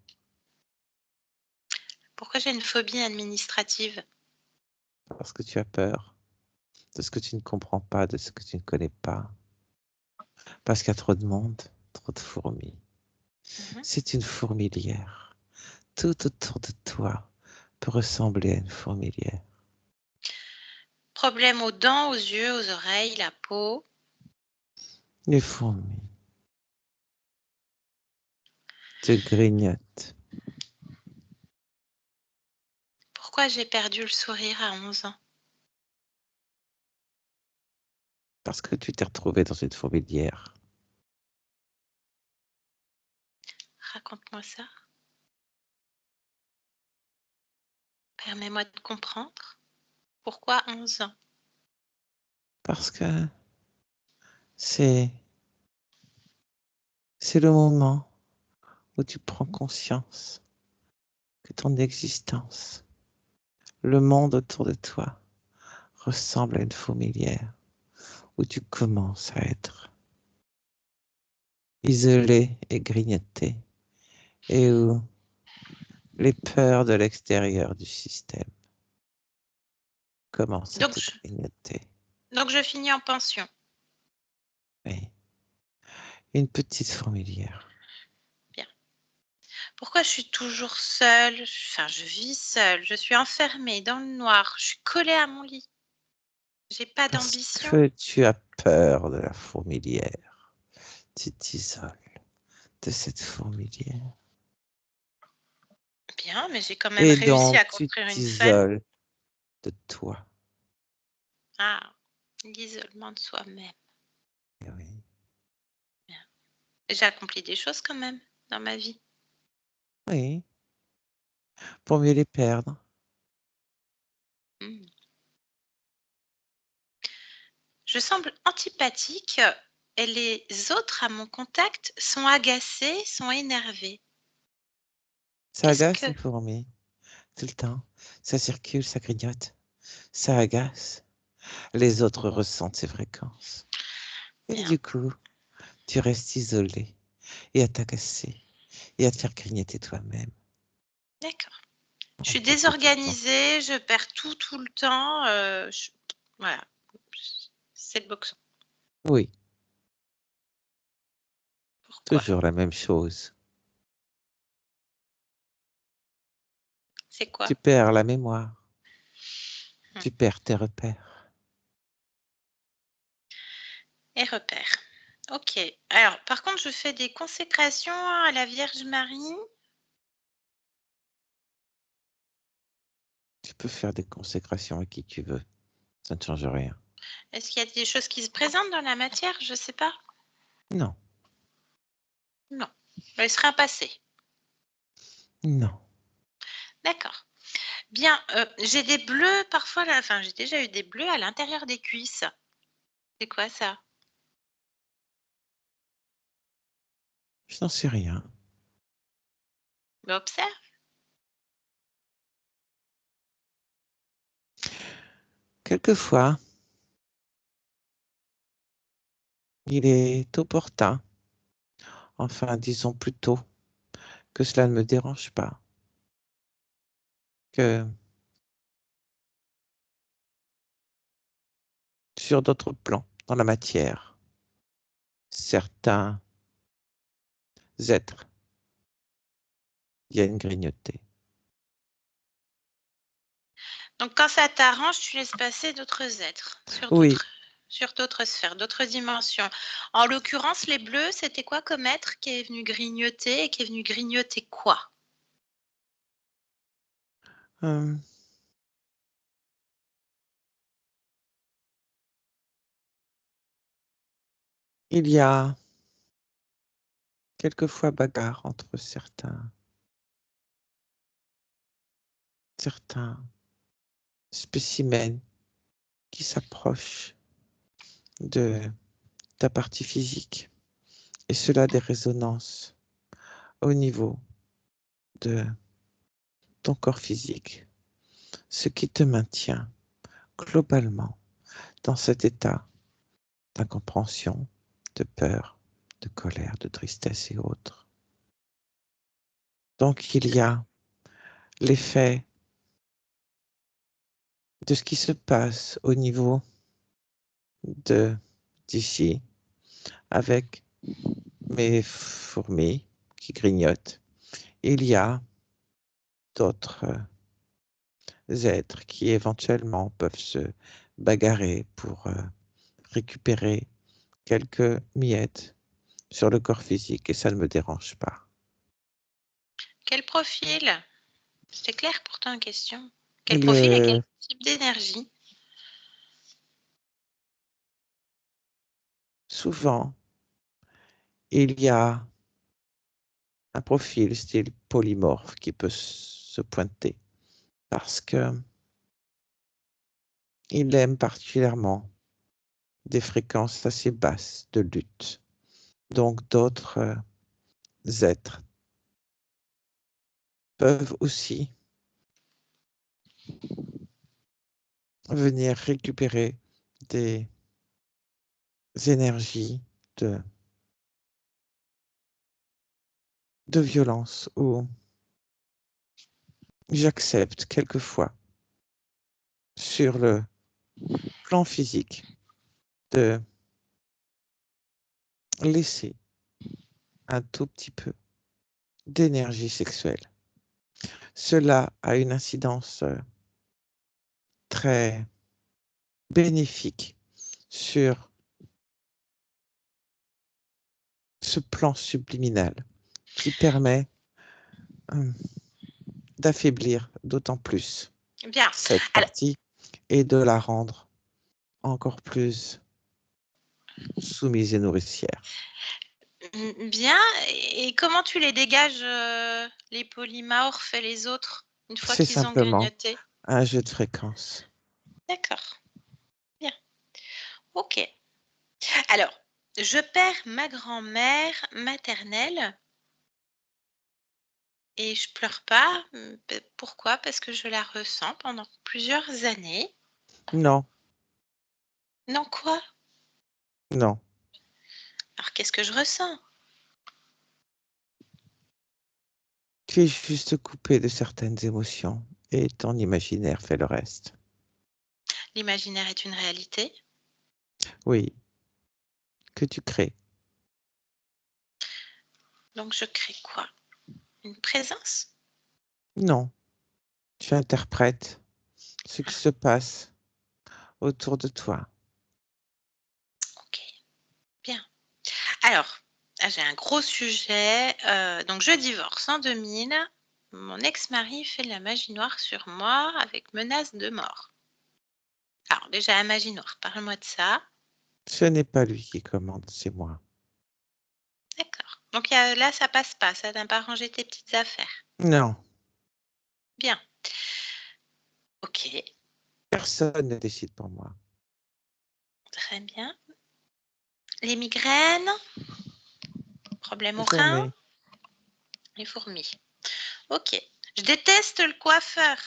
Pourquoi j'ai une phobie administrative? Parce que tu as peur de ce que tu ne comprends pas, de ce que tu ne connais pas. Parce qu'il y a trop de monde, trop de fourmis. Mhm. C'est une fourmilière. Tout autour de toi peut ressembler à une fourmilière. Problème aux dents, aux yeux, aux oreilles, la peau. Les fourmis te grignotent Pourquoi j'ai perdu le sourire à 11 ans? parce que tu t'es retrouvé dans une fourmilière. Raconte-moi ça. Permets-moi de comprendre. Pourquoi 11 ans? Parce que c'est le moment où tu prends conscience que ton existence, le monde autour de toi, ressemble à une fourmilière où tu commences à être isolé et grignoté et où les peurs de l'extérieur du système commencent à Donc te je, grignoter. donc je finis en pension. Oui, une petite fourmilière. Bien. Pourquoi je suis toujours seule? Enfin, je vis seule. Je suis enfermée dans le noir. Je suis collée à mon lit. J'ai pas Parce d'ambition. que tu as peur de la fourmilière. Tu t'isoles de cette fourmilière. Bien, mais j'ai quand même Et réussi donc, à tu construire une famille. t'isoles de toi. Ah, l'isolement de soi-même. Eh oui. Bien. J'ai accompli des choses quand même dans ma vie. Oui, pour mieux les perdre. Hmm. Je semble antipathique et les autres à mon contact sont agacés, sont énervés. Ça Qu'est-ce agace que... les fourmis, tout le temps. Ça circule, ça grignote. Ça agace. Les autres ressentent ces fréquences. Et Bien, du coup, tu restes isolé et à t'agacer et à te faire grignoter toi-même. d'accord. Je suis Encore tout le temps. désorganisée, je perds tout le temps. Voilà, c'est le boxon. Oui, Pourquoi? toujours la même chose. C'est quoi? Tu perds la mémoire. Hmm. Tu perds tes repères. Et repères. Ok. Alors, par contre, je fais des consécrations à la Vierge Marie. Tu peux faire des consécrations à qui tu veux. Ça ne change rien. Est-ce qu'il y a des choses qui se présentent dans la matière? Je ne sais pas. Non, Non. Il serait un passé. non. D'accord. Bien, j'ai des bleus parfois, là, enfin, j'ai déjà eu des bleus à l'intérieur des cuisses. C'est quoi ça? Je n'en sais rien. Mais observe. Quelquefois, il est opportun, enfin disons plutôt, que cela ne me dérange pas, que sur d'autres plans, dans la matière, certains êtres viennent grignoter. Donc, quand ça t'arrange, tu laisses passer d'autres êtres Oui, sur d'autres sphères, d'autres dimensions. En l'occurrence, les bleus, c'était quoi comme être qui est venu grignoter et qui est venu grignoter quoi? Euh, il y a quelquefois bagarre entre certains spécimens qui s'approchent de ta partie physique, et cela a des résonances au niveau de ton corps physique, ce qui te maintient globalement dans cet état d'incompréhension, de peur, de colère, de tristesse et autres. Donc il y a l'effet de ce qui se passe au niveau d'ici avec mes fourmis qui grignotent. Il y a d'autres êtres qui éventuellement peuvent se bagarrer pour récupérer quelques miettes sur le corps physique et ça ne me dérange pas. Quel profil? C'était clair pourtant en question. Quel profil et quel Le, type d'énergie? souvent, il y a un profil style polymorphe qui peut se pointer parce que il aime particulièrement des fréquences assez basses de lutte. Donc d'autres êtres peuvent aussi venir récupérer des énergies de violence où j'accepte quelquefois sur le plan physique de laisser un tout petit peu d'énergie sexuelle. Cela a une incidence très bénéfique sur ce plan subliminal qui permet d'affaiblir d'autant plus Bien. cette Alors, partie et de la rendre encore plus soumise et nourricière. bien. Et comment tu les dégages, les polymorphes et les autres, une fois C'est qu'ils ont simplement grignoté? un jeu de fréquences. D'accord. Bien. Ok. Alors, je perds ma grand-mère maternelle et je pleure pas. Pourquoi? Parce que je la ressens pendant plusieurs années. Non, Non, quoi? non. Alors, qu'est-ce que je ressens? Tu es juste coupé de certaines émotions et ton imaginaire fait le reste. L'imaginaire est une réalité. Oui, que tu crées. Donc, je crée quoi? Une présence? Non, tu interprètes ce qui se passe autour de toi. Ok. Bien. Alors, j'ai un gros sujet. Donc, je divorce en 2000. Mon ex-mari fait de la magie noire sur moi avec menace de mort. Alors, déjà, la magie noire, parle-moi de ça. Ce n'est pas lui qui commande, c'est moi. D'accord. Donc, là, ça passe pas. Ça n'a pas rangé tes petites affaires. Non, Bien. Ok. personne ne décide pour moi. Très bien. Les migraines, problème au rein, Jamais. les fourmis. Ok. Je déteste le coiffeur.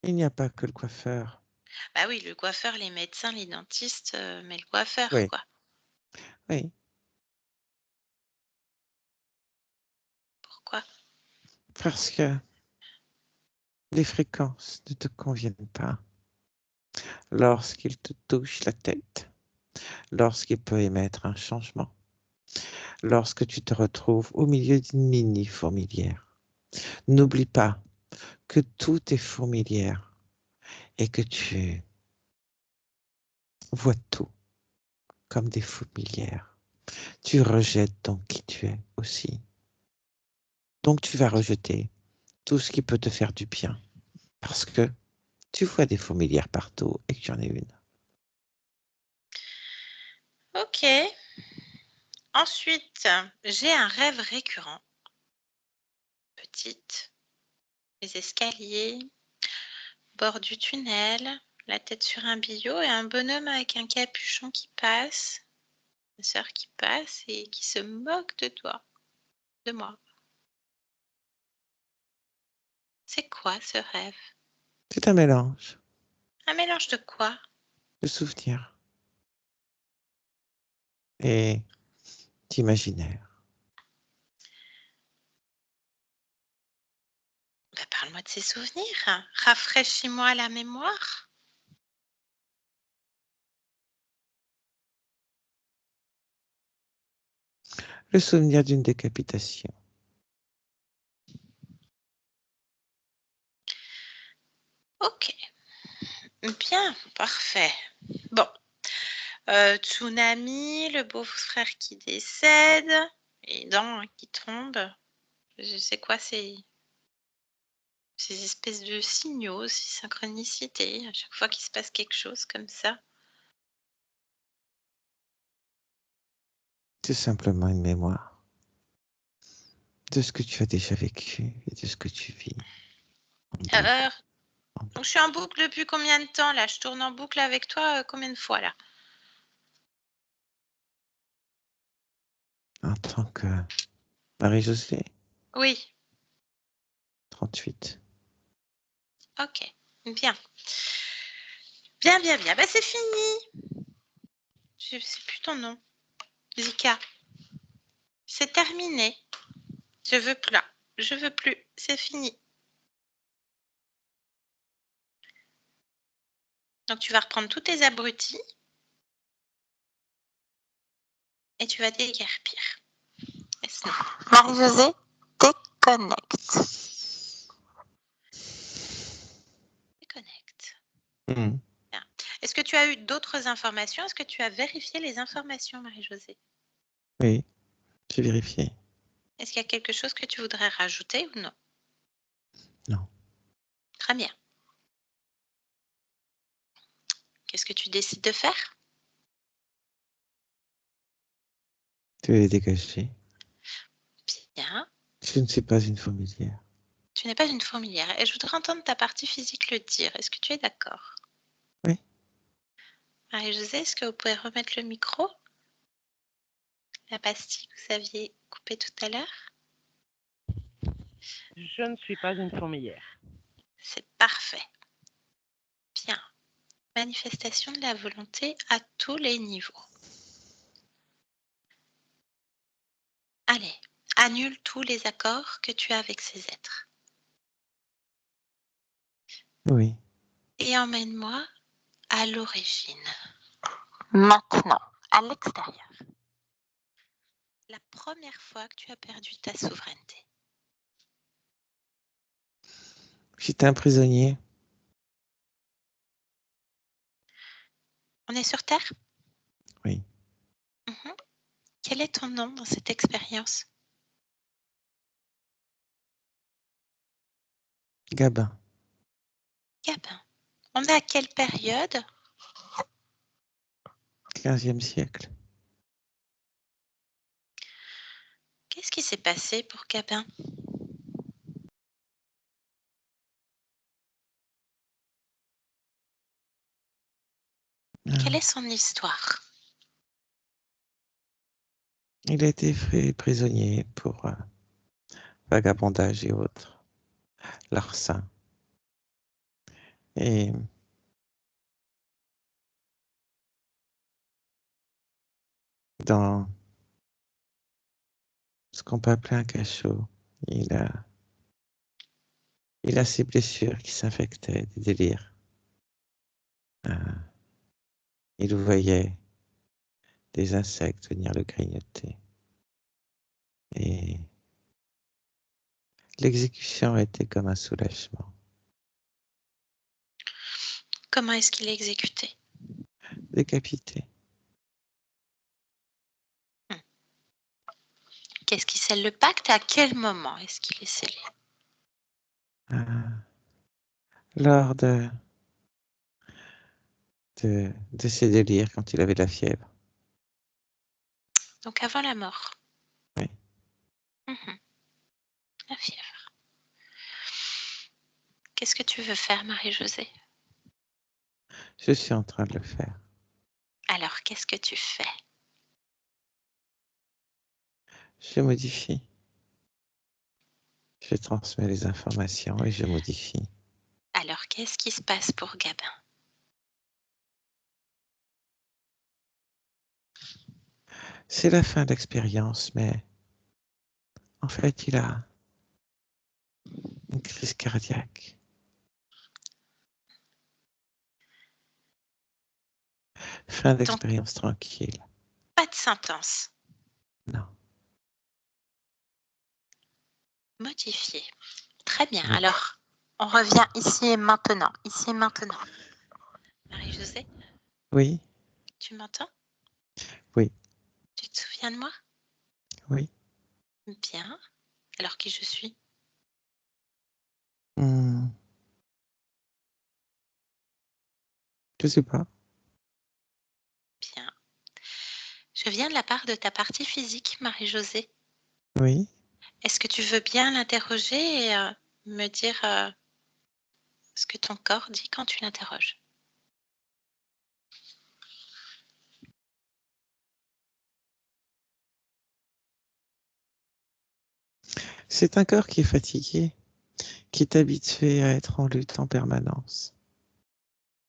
Il n'y a pas que le coiffeur. Bah oui, le coiffeur, les médecins, les dentistes, mais le coiffeur, Oui, quoi. oui, Pourquoi? parce que les fréquences ne te conviennent pas lorsqu'il te touche la tête, lorsqu'il peut émettre un changement, lorsque tu te retrouves au milieu d'une mini fourmilière. N'oublie pas que tout est fourmilière et que tu vois tout comme des fourmilières. Tu rejettes donc qui tu es aussi. Donc, tu vas rejeter tout ce qui peut te faire du bien. Parce que tu vois des fourmilières partout et que tu en es une. Ok. Ensuite, j'ai un rêve récurrent. Petite, les escaliers, bord du tunnel, la tête sur un billot et un bonhomme avec un capuchon qui passe, une sœur qui passe et qui se moque de toi, de moi. C'est quoi ce rêve? C'est un mélange Un mélange de quoi? de souvenirs et d'imaginaire. Bah, parle-moi de ces souvenirs. Rafraîchis-moi la mémoire. Le souvenir d'une décapitation. Ok, bien, parfait. Bon, tsunami, le beau-frère qui décède, les dents qui tombent. Je sais quoi, ces espèces de signaux, ces synchronicités, à chaque fois qu'il se passe quelque chose comme ça. C'est simplement une mémoire de ce que tu as déjà vécu et de ce que tu vis. En boucle, Euh, en donc boucle. je suis en boucle depuis combien de temps là? Je tourne en boucle avec toi combien de fois là? En tant que Marie-Josée, Oui, 38. ok, bien. Bien, bien, bien. Bah, c'est fini. Je sais plus ton nom. Zika. C'est terminé. Je veux plus là. Je veux plus. C'est fini. Donc tu vas reprendre tous tes abrutis et tu vas déguerpir. Laisse-nous. Marie-Josée, déconnecte. Déconnecte. Mmh. Bien. Est-ce que tu as eu d'autres informations? Est-ce que tu as vérifié les informations, Marie-Josée? Oui, j'ai vérifié. Est-ce qu'il y a quelque chose que tu voudrais rajouter ou non? Non. Très bien. Qu'est-ce que tu décides de faire? Tu es dégagé. Bien. Je ne suis pas une fourmilière. Tu n'es pas une fourmilière et je voudrais entendre ta partie physique le dire. Est-ce que tu es d'accord? Oui. Marie-Josée, est-ce que vous pouvez remettre le micro? La pastille que vous aviez coupée tout à l'heure? Je ne suis pas une fourmilière. C'est parfait. Bien. Manifestation de la volonté à tous les niveaux. Allez, annule tous les accords que tu as avec ces êtres. Oui. Et emmène-moi à l'origine. Maintenant, à l'extérieur. La première fois que tu as perdu ta souveraineté. J'étais un prisonnier. On est sur Terre? Oui. Mhm. Quel est ton nom dans cette expérience? Gabin. Gabin. On est à quelle période? 15e siècle. Qu'est-ce qui s'est passé pour Gabin? Quelle est son histoire? Il a été fait prisonnier pour vagabondage et autres, larcin. Et dans ce qu'on peut appeler un cachot, il a ses blessures qui s'infectaient, des délires. Il voyait des insectes venir le grignoter. Et l'exécution était comme un soulagement. Comment est-ce qu'il est exécuté? Décapité. Qu'est-ce qui scelle le pacte? À quel moment est-ce qu'il est scellé? Lors de ses délires, quand il avait de la fièvre. Donc avant la mort. Oui. La fièvre. Qu'est-ce que tu veux faire, Marie-Josée? Je suis en train de le faire. Alors, qu'est-ce que tu fais? Je modifie. Je transmets les informations et je modifie. Alors, qu'est-ce qui se passe pour Gabin? C'est la fin de l'expérience, mais en fait, il a une crise cardiaque. Fin d'expérience tranquille. Pas de sentence. Non. Modifié. Très bien. Oui. Alors, on revient ici et maintenant. Ici et maintenant. Marie-Josée, Oui, tu m'entends? oui, Tu te souviens de moi? oui. Bien. Alors, qui je suis? Je sais pas. Bien. Je viens de la part de ta partie physique, Marie-Josée. Oui. Est-ce que tu veux bien l'interroger et me dire ce que ton corps dit quand tu l'interroges? C'est un corps qui est fatigué, qui est habitué à être en lutte en permanence.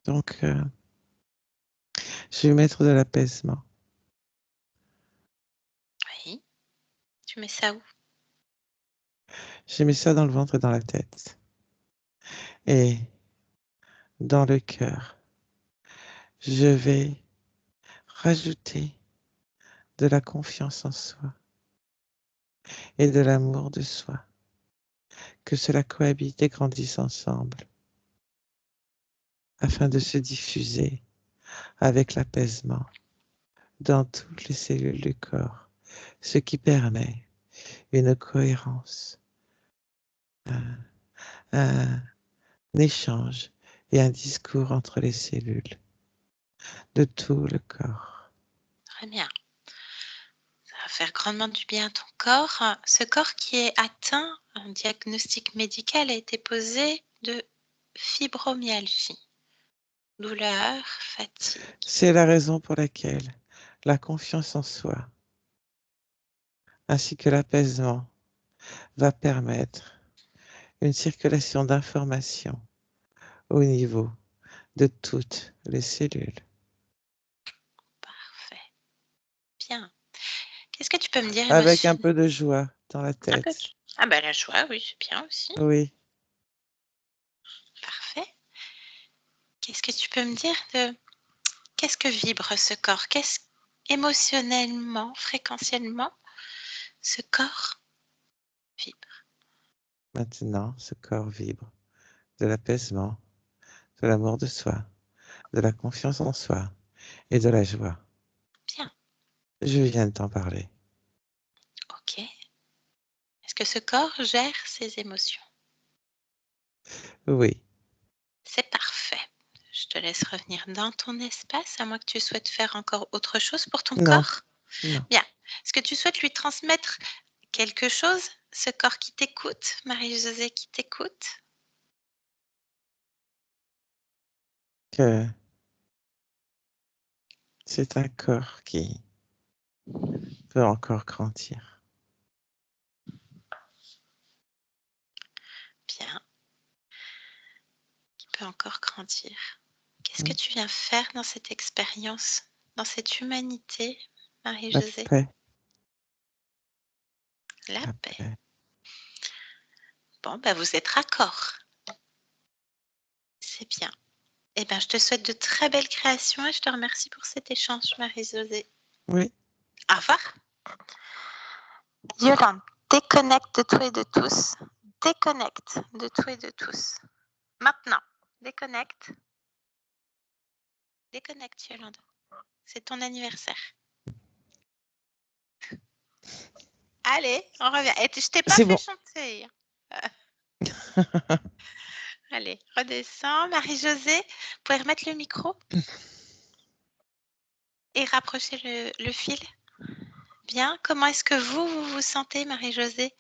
Donc, je vais mettre de l'apaisement. Oui. Tu mets ça où? J'ai mis ça dans le ventre et dans la tête. Et dans le cœur, je vais rajouter de la confiance en soi et de l'amour de soi. Que cela cohabite et grandisse ensemble afin de se diffuser avec l'apaisement dans toutes les cellules du corps, ce qui permet une cohérence, un échange et un discours entre les cellules de tout le corps. Très bien. Ça va faire grandement du bien à ton corps. Ce corps qui est atteint, un diagnostic médical a été posé de fibromyalgie. Douleur, fatigue. C'est la raison pour laquelle la confiance en soi ainsi que l'apaisement va permettre une circulation d'informations au niveau de toutes les cellules. Parfait. Bien. Qu'est-ce que tu peux me dire Avec un peu de joie dans la Un peu. tête. Ah ben la joie, oui, c'est bien aussi. Oui. Parfait. Qu'est-ce que tu peux me dire de qu'est-ce que vibre ce corps? Qu'est-ce émotionnellement, fréquentiellement, ce corps vibre? Maintenant, ce corps vibre de l'apaisement, de l'amour de soi, de la confiance en soi et de la joie. Bien. Je viens de t'en parler. OK. Est-ce que ce corps gère ses émotions? Oui. C'est parfait. Je te laisse revenir dans ton espace, à moins que tu souhaites faire encore autre chose pour ton Non. corps. Non. Bien. Est-ce que tu souhaites lui transmettre quelque chose, ce corps qui t'écoute, Marie-Josée qui t'écoute? Que c'est un corps qui peut encore grandir. Bien. Qui peut encore grandir. Qu'est-ce que tu viens faire dans cette expérience, dans cette humanité, La Marie-Josée? paix. La La paix. paix. Bon, bah, vous êtes raccord. C'est bien. Eh ben, je te souhaite de très belles créations et je te remercie pour cet échange, Marie-Josée. Oui. Au revoir. Yolande, déconnecte de tout et de tous. Déconnecte de tout et de tous. Maintenant, déconnecte. Déconnecte, Yolande. C'est ton anniversaire. Allez, on revient. Et je t'ai pas C'est fait bon. chanter. Allez, redescends. Marie-Josée, vous pouvez remettre le micro et rapprocher le fil. Bien. Comment est-ce que vous vous sentez, Marie-Josée?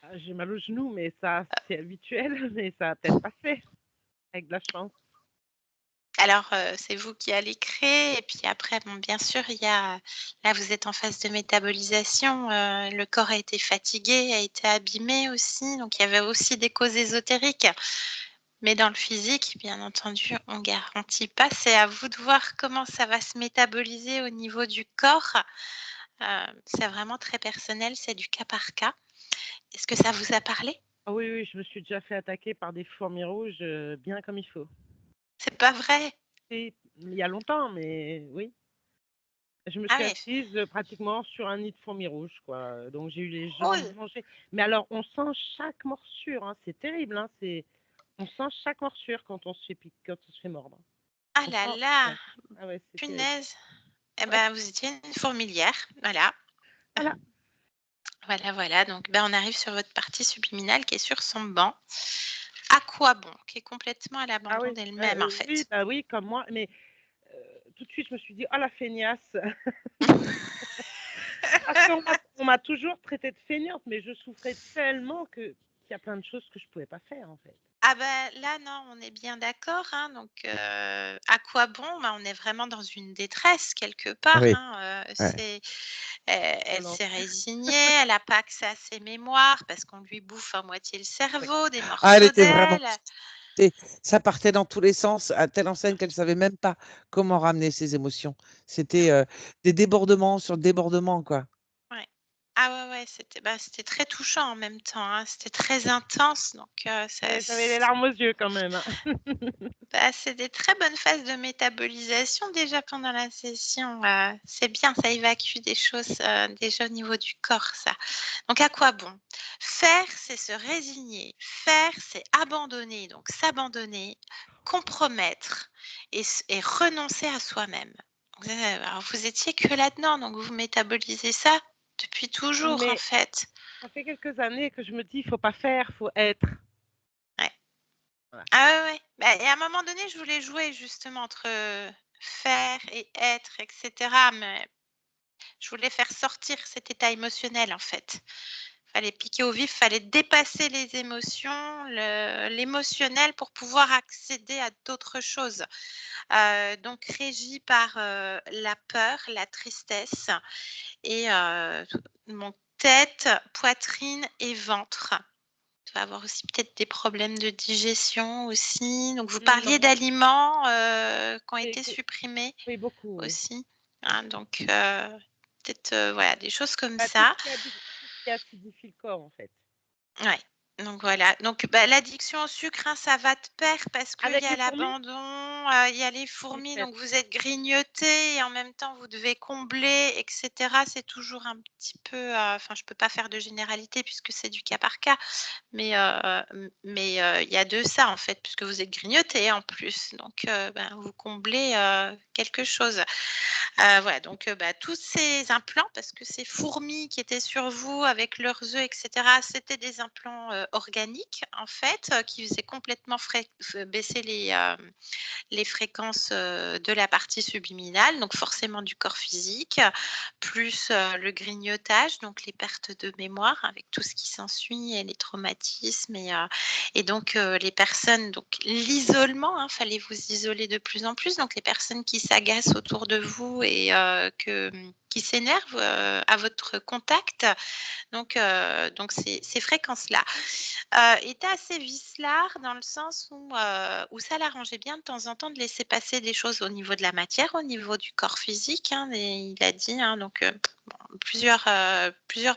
Ah, j'ai mal au genou, mais ça, c'est habituel, mais ça a peut-être passé, avec de la chance. Alors, c'est vous qui allez créer et puis après, bon, bien sûr, il y a là, vous êtes en phase de métabolisation, le corps a été fatigué, a été abîmé aussi, donc il y avait aussi des causes ésotériques. Mais dans le physique, bien entendu, on garantit pas. C'est à vous de voir comment ça va se métaboliser au niveau du corps. C'est vraiment très personnel, c'est du cas par cas. Est-ce que ça vous a parlé? Ah oui, oui, je me suis déjà fait attaquer par des fourmis rouges, bien comme il faut. C'est pas vrai? Et il y a longtemps, mais oui. Je me Ah suis oui. assise, pratiquement sur un nid de fourmis rouges, quoi, donc j'ai eu les jambes Oh! mangées. Mais alors on sent chaque morsure, hein, c'est terrible, hein, on sent chaque morsure quand on se fait quand on se fait mordre. Ah On là sent là! ouais. Ah ouais, c'est terrible. Punaise! Eh Ouais, ben, vous étiez une fourmilière, voilà. voilà. Voilà, voilà, donc ben, on arrive sur votre partie subliminale qui est sur son banc. À quoi bon? Qui est complètement à Ah l'abandon oui, d'elle-même, en oui, fait. bah oui, comme moi, mais tout de suite je me suis dit: «Oh la feignasse!» Parce on m'a toujours traitée de feignante, mais je souffrais tellement qu'il y a plein de choses que je pouvais pas faire, en fait. Ah ben là, non, on est bien d'accord, hein, donc à quoi bon? Ben, on est vraiment dans une détresse quelque part, Oui, hein, ouais. elle Violente. s'est résignée, elle a pas accès à ses mémoires parce qu'on lui bouffe à moitié le Oui. cerveau, des Ah, elle morceaux était vraiment d'elle. et ça partait dans tous les sens, à telle enseigne qu'elle savait même pas comment ramener ses émotions. C'était, des débordements sur débordements, quoi. Ouais. Ah ouais, ouais, c'était très touchant en même temps, hein. C'était très intense donc ça Ouais, j'avais les larmes aux yeux quand même, hein. bah, c'est des très bonnes phases de métabolisation déjà pendant la session, c'est bien, ça évacue des choses, déjà au niveau du corps ça. Donc à quoi bon? Faire, c'est se résigner. Faire, c'est abandonner, donc s'abandonner, compromettre et renoncer à soi-même. Alors vous étiez que là-dedans, donc vous métabolisez ça depuis toujours en Mais fait. ça fait quelques années que je me dis: «Il faut pas faire, faut être». Ouais. Voilà. Ah ouais, ouais. Bah et à un moment donné, je voulais jouer justement entre, faire et être et cetera, mais je voulais faire sortir cet état émotionnel, en fait. Fallait piquer au vif, fallait dépasser les émotions, l'émotionnel pour pouvoir accéder à d'autres choses. Donc régie par, la peur, la tristesse et mon tête, poitrine et ventre. Tu vas avoir aussi peut-être des problèmes de digestion aussi. Donc vous parliez Non, d'aliments, qui ont et été supprimés oui, beaucoup, oui. aussi, Oui. hein, donc peut-être, voilà, des choses comme Bah, ça. tout ce qui acidifie le corps, en fait. Ouais, donc voilà, donc bah, l'addiction au sucre, hein, ça va de pair parce qu'il y Avec a les fourmis? l'abandon, il y a les Oui, fourmis, peut-être. donc vous êtes grignotés et en même temps vous devez combler et cetera. C'est toujours un petit peu, enfin je peux pas faire de généralité puisque c'est du cas par cas, mais il y a de ça en fait puisque vous êtes grignotés en plus, donc ben, vous comblez, quelque chose. Voilà, donc bah, tous ces implants, parce que ces fourmis qui étaient sur vous avec leurs œufs et cetera, c'était des implants, organiques en fait, qui faisaient complètement baisser les fréquences, de la partie subliminale, donc forcément du corps physique, plus, le grignotage, donc les pertes de mémoire avec tout ce qui s'ensuit et les traumatismes et donc les personnes donc l'isolement, hein, fallait vous isoler de plus en plus, donc les personnes qui s'agacent autour de vous et qui s'énervent, à votre contact, donc ces fréquences-là. Était assez vicelard dans le sens où ça l'arrangeait bien de temps en temps de laisser passer des choses au niveau de la matière, au niveau du corps physique, hein, et il a dit, hein, donc bon, plusieurs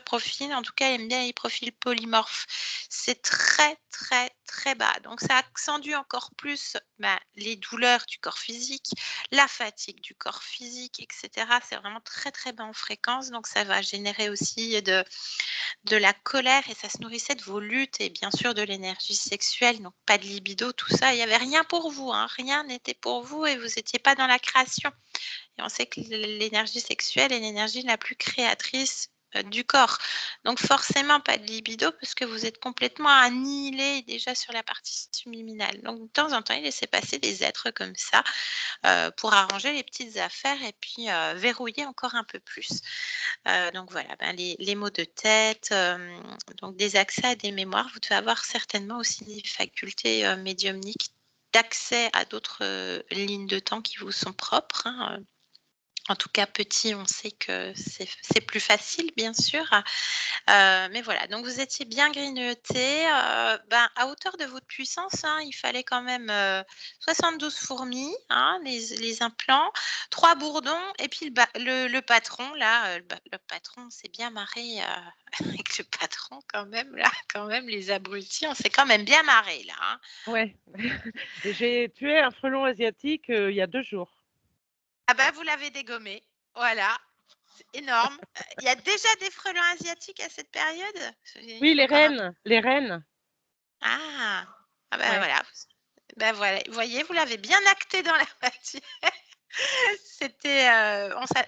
profils. En tout cas, il aime bien les profils polymorphes. C'est très, très, très bas. Donc ça accentue encore plus, bah, les douleurs du corps physique, la fatigue du corps physique et cetera. C'est vraiment très, très bas en fréquence, donc ça va générer aussi de la colère et ça se nourrissait de vos luttes et bien sûr de l'énergie sexuelle, donc pas de libido, tout ça. Il y avait rien pour vous, hein, rien n'était pour vous et vous étiez pas dans la création et on sait que l'énergie sexuelle est l'énergie la plus créatrice du corps. Donc forcément pas de libido parce que vous êtes complètement annihilé déjà sur la partie subliminale. Donc de temps en temps, il laissait passer des êtres comme ça pour arranger les petites affaires et puis verrouiller encore un peu plus. Donc voilà, les maux de tête, donc des accès à des mémoires. Vous devez avoir certainement aussi des facultés médiumniques d'accès à d'autres lignes de temps qui vous sont propres. En tout cas, petit, on sait que c'est plus facile, bien sûr. Mais voilà, donc vous étiez bien grignoté. À hauteur de votre puissance, il fallait quand même 72 fourmis, les implants, 3 bourdons, et puis le patron, là, le patron s'est bien marré avec le patron quand même, là, quand même, les abrutis, on s'est quand même bien marré, là. Ouais. J'ai tué un frelon asiatique il y a 2 jours. Ah vous l'avez dégommé, voilà. Énorme. Il y a déjà des frelons asiatiques à cette période? Il Oui, faut les encore un reines, les reines. Ah! Ouais. Voilà. Voilà, vous voyez, vous l'avez bien acté dans la matière. C'était,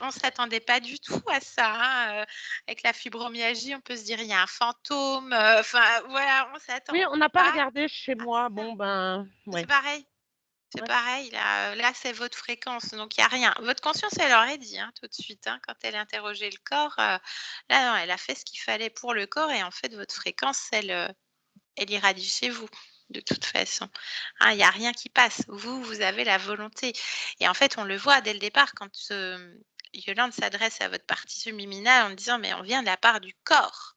on s'attendait pas du tout à ça, avec la fibromyalgie, on peut se dire: «Il y a un fantôme», enfin voilà, on Oui, s'attend on n'a pas pas regardé chez à moi. ça. Bon, ben, C'est ouais. pareil. C'est Ouais. pareil, là, c'est votre fréquence, donc il y a rien. Votre conscience, elle aurait dit, tout de suite, quand elle interrogeait le corps, là, non, elle a fait ce qu'il fallait pour le corps et en fait, votre fréquence, elle irradie chez vous, de toute façon. Il y a rien qui passe. Vous avez la volonté et en fait, on le voit dès le départ quand, Yolande s'adresse à votre partie subliminale en disant: «Mais on vient de la part du corps»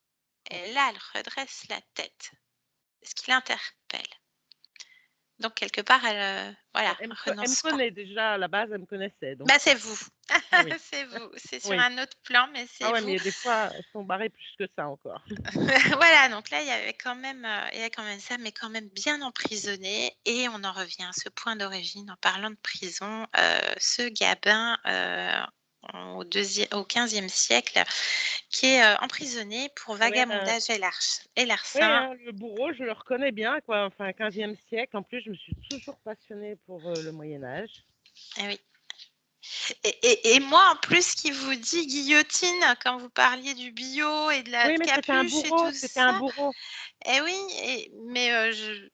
et là, elle redresse la tête, ce qui l'interpelle. Donc quelque part, elle, voilà, Elle me renonce pas. connaît déjà, à la base, elle me connaissait. Donc, C'est vous. oui. C'est vous. C'est sur Oui. un autre plan, mais Ah c'est ouais, mais il vous. y a des fois, elles sont barrées plus que ça encore. Voilà, donc là, il y avait quand même ça, mais quand même bien emprisonné et on en revient à ce point d'origine en parlant de prison, ce Gabin, au 15e siècle qui est, emprisonné pour Ouais, vagabondage et oui, larcin. le bourreau, je le reconnais bien, quoi. Enfin, 15e siècle. En plus, je me suis toujours passionnée pour le Moyen Âge. Eh oui. Et moi, en plus, qui vous dit guillotine quand vous parliez du bio et de la Oui, mais c'était un capuche et bourreau, tout c'était un ça. bourreau. Eh oui, mais je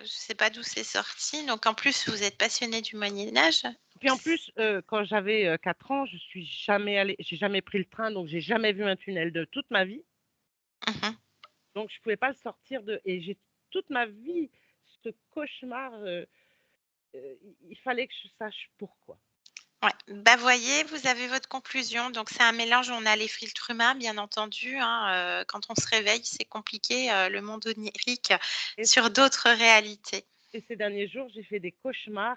sais pas d'où c'est sorti. Donc en plus, vous êtes passionné du Moyen Âge? Puis en plus, quand j'avais 4 ans, j'ai jamais pris le train, donc j'ai jamais vu un tunnel de toute ma vie. Mmh. Donc je pouvais pas le sortir et j'ai toute ma vie ce cauchemar. Il fallait que je sache pourquoi. Ouais, voyez, vous avez votre conclusion. Donc c'est un mélange, on a les filtres humains, bien entendu, quand on se réveille, c'est compliqué, le monde onirique Et, sur d'autres réalités. et ces derniers jours, j'ai fait des cauchemars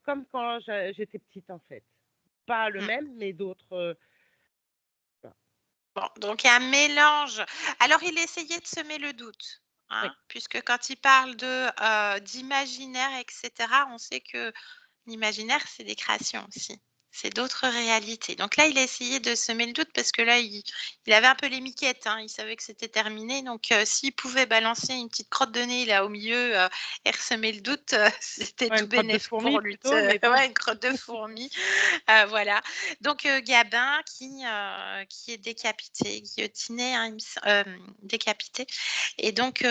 comme quand j'étais petite en fait. Pas le Mmh. même, mais d'autres. Voilà. Bon, donc il y a un mélange. Alors il essayait de semer le doute, Oui. puisque quand il parle d'imaginaire et cetera, on sait que l'imaginaire, c'est des créations aussi. C'est d'autres réalités. Donc là, il a essayé de semer le doute parce que là, il avait un peu les miquettes, il savait que c'était terminé. Donc, s'il pouvait balancer une petite crotte de nez là au milieu et ressemer le doute, c'était Ouais, tout une crotte de bénef fourmi pour lui. plutôt, mais bon. Ouais, une crotte de fourmi. Voilà. Donc, Gabin qui est décapité, guillotiné, décapité. Et donc,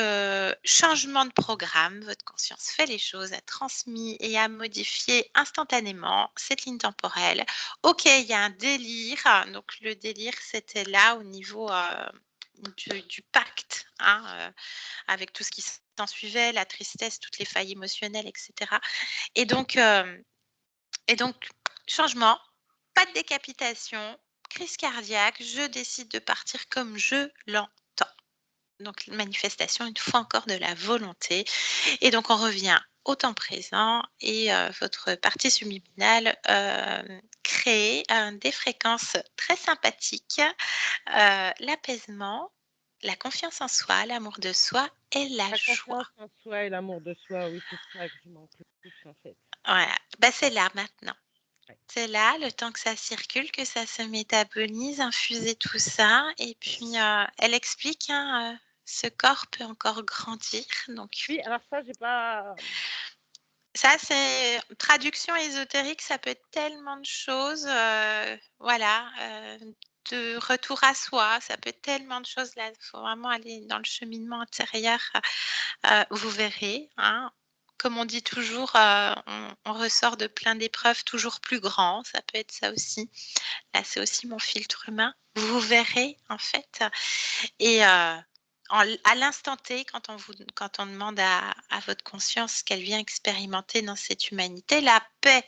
changement de programme, votre conscience fait les choses, a transmis et a modifié instantanément cette ligne temporelle. OK, il y a un délire. Donc le délire, c'était là au niveau, du pacte, avec tout ce qui s'ensuivait, la tristesse, toutes les failles émotionnelles et cetera. Et donc, changement, pas de décapitation, crise cardiaque, je décide de partir comme je l'entends. Donc manifestation, une fois encore, de la volonté et donc on revient au temps présent et votre partie subliminale, crée, des fréquences très sympathiques, l'apaisement, la confiance en soi, l'amour de soi et la La joie. confiance en soi et l'amour de soi, oui, c'est ça que je manque le plus en fait. Voilà, c'est là maintenant. Ouais. C'est là, le temps que ça circule, que ça se métabolise, infuser tout ça et puis, elle explique, ce corps peut encore grandir donc Oui, alors ça, j'ai pas. ça, c'est traduction ésotérique, ça peut être tellement de choses, voilà, de retour à soi. Ça peut être tellement de choses là. Il faut vraiment aller dans le cheminement intérieur. Vous verrez, hein. Comme on dit toujours, on ressort de plein d'épreuves toujours plus grand. Ça peut être ça aussi. Là, c'est aussi mon filtre humain. Vous verrez, en fait. Et à l'instant T, quand on demande à votre conscience ce qu'elle vient expérimenter dans cette humanité, la paix.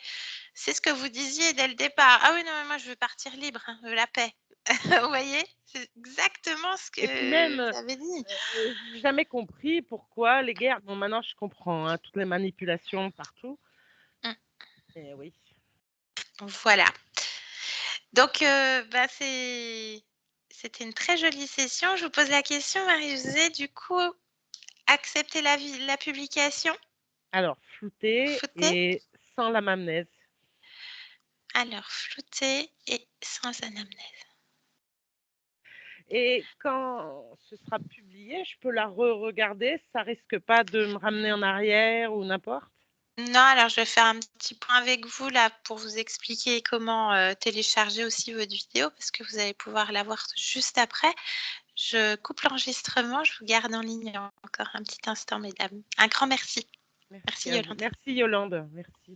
C'est ce que vous disiez dès le départ. Ah oui, non, mais moi, je veux partir libre, hein, je veux la paix. Vous voyez? C'est exactement ce Et puis que même, vous avez dit. j'ai jamais compris pourquoi les guerres. Bon, maintenant je comprends, hein, toutes les manipulations partout. Mmh. Et oui. Voilà. Donc, bah, c'était une très jolie session. Je vous pose la question, Marie-Josée, du coup, accepter la publication? Alors, flouté Flouté? et sans l'anamnèse. Alors, flouté et sans anamnèse. Et quand ce sera publié, je peux la re-regarder. Ça risque pas de me ramener en arrière ou n'importe? Non, alors je vais faire un petit point avec vous là pour vous expliquer comment, télécharger aussi votre vidéo parce que vous allez pouvoir la voir juste après. Je coupe l'enregistrement, je vous garde en ligne encore un petit instant, mesdames. Un grand merci. Merci Merci à vous. Yolande. Merci Yolande. Merci.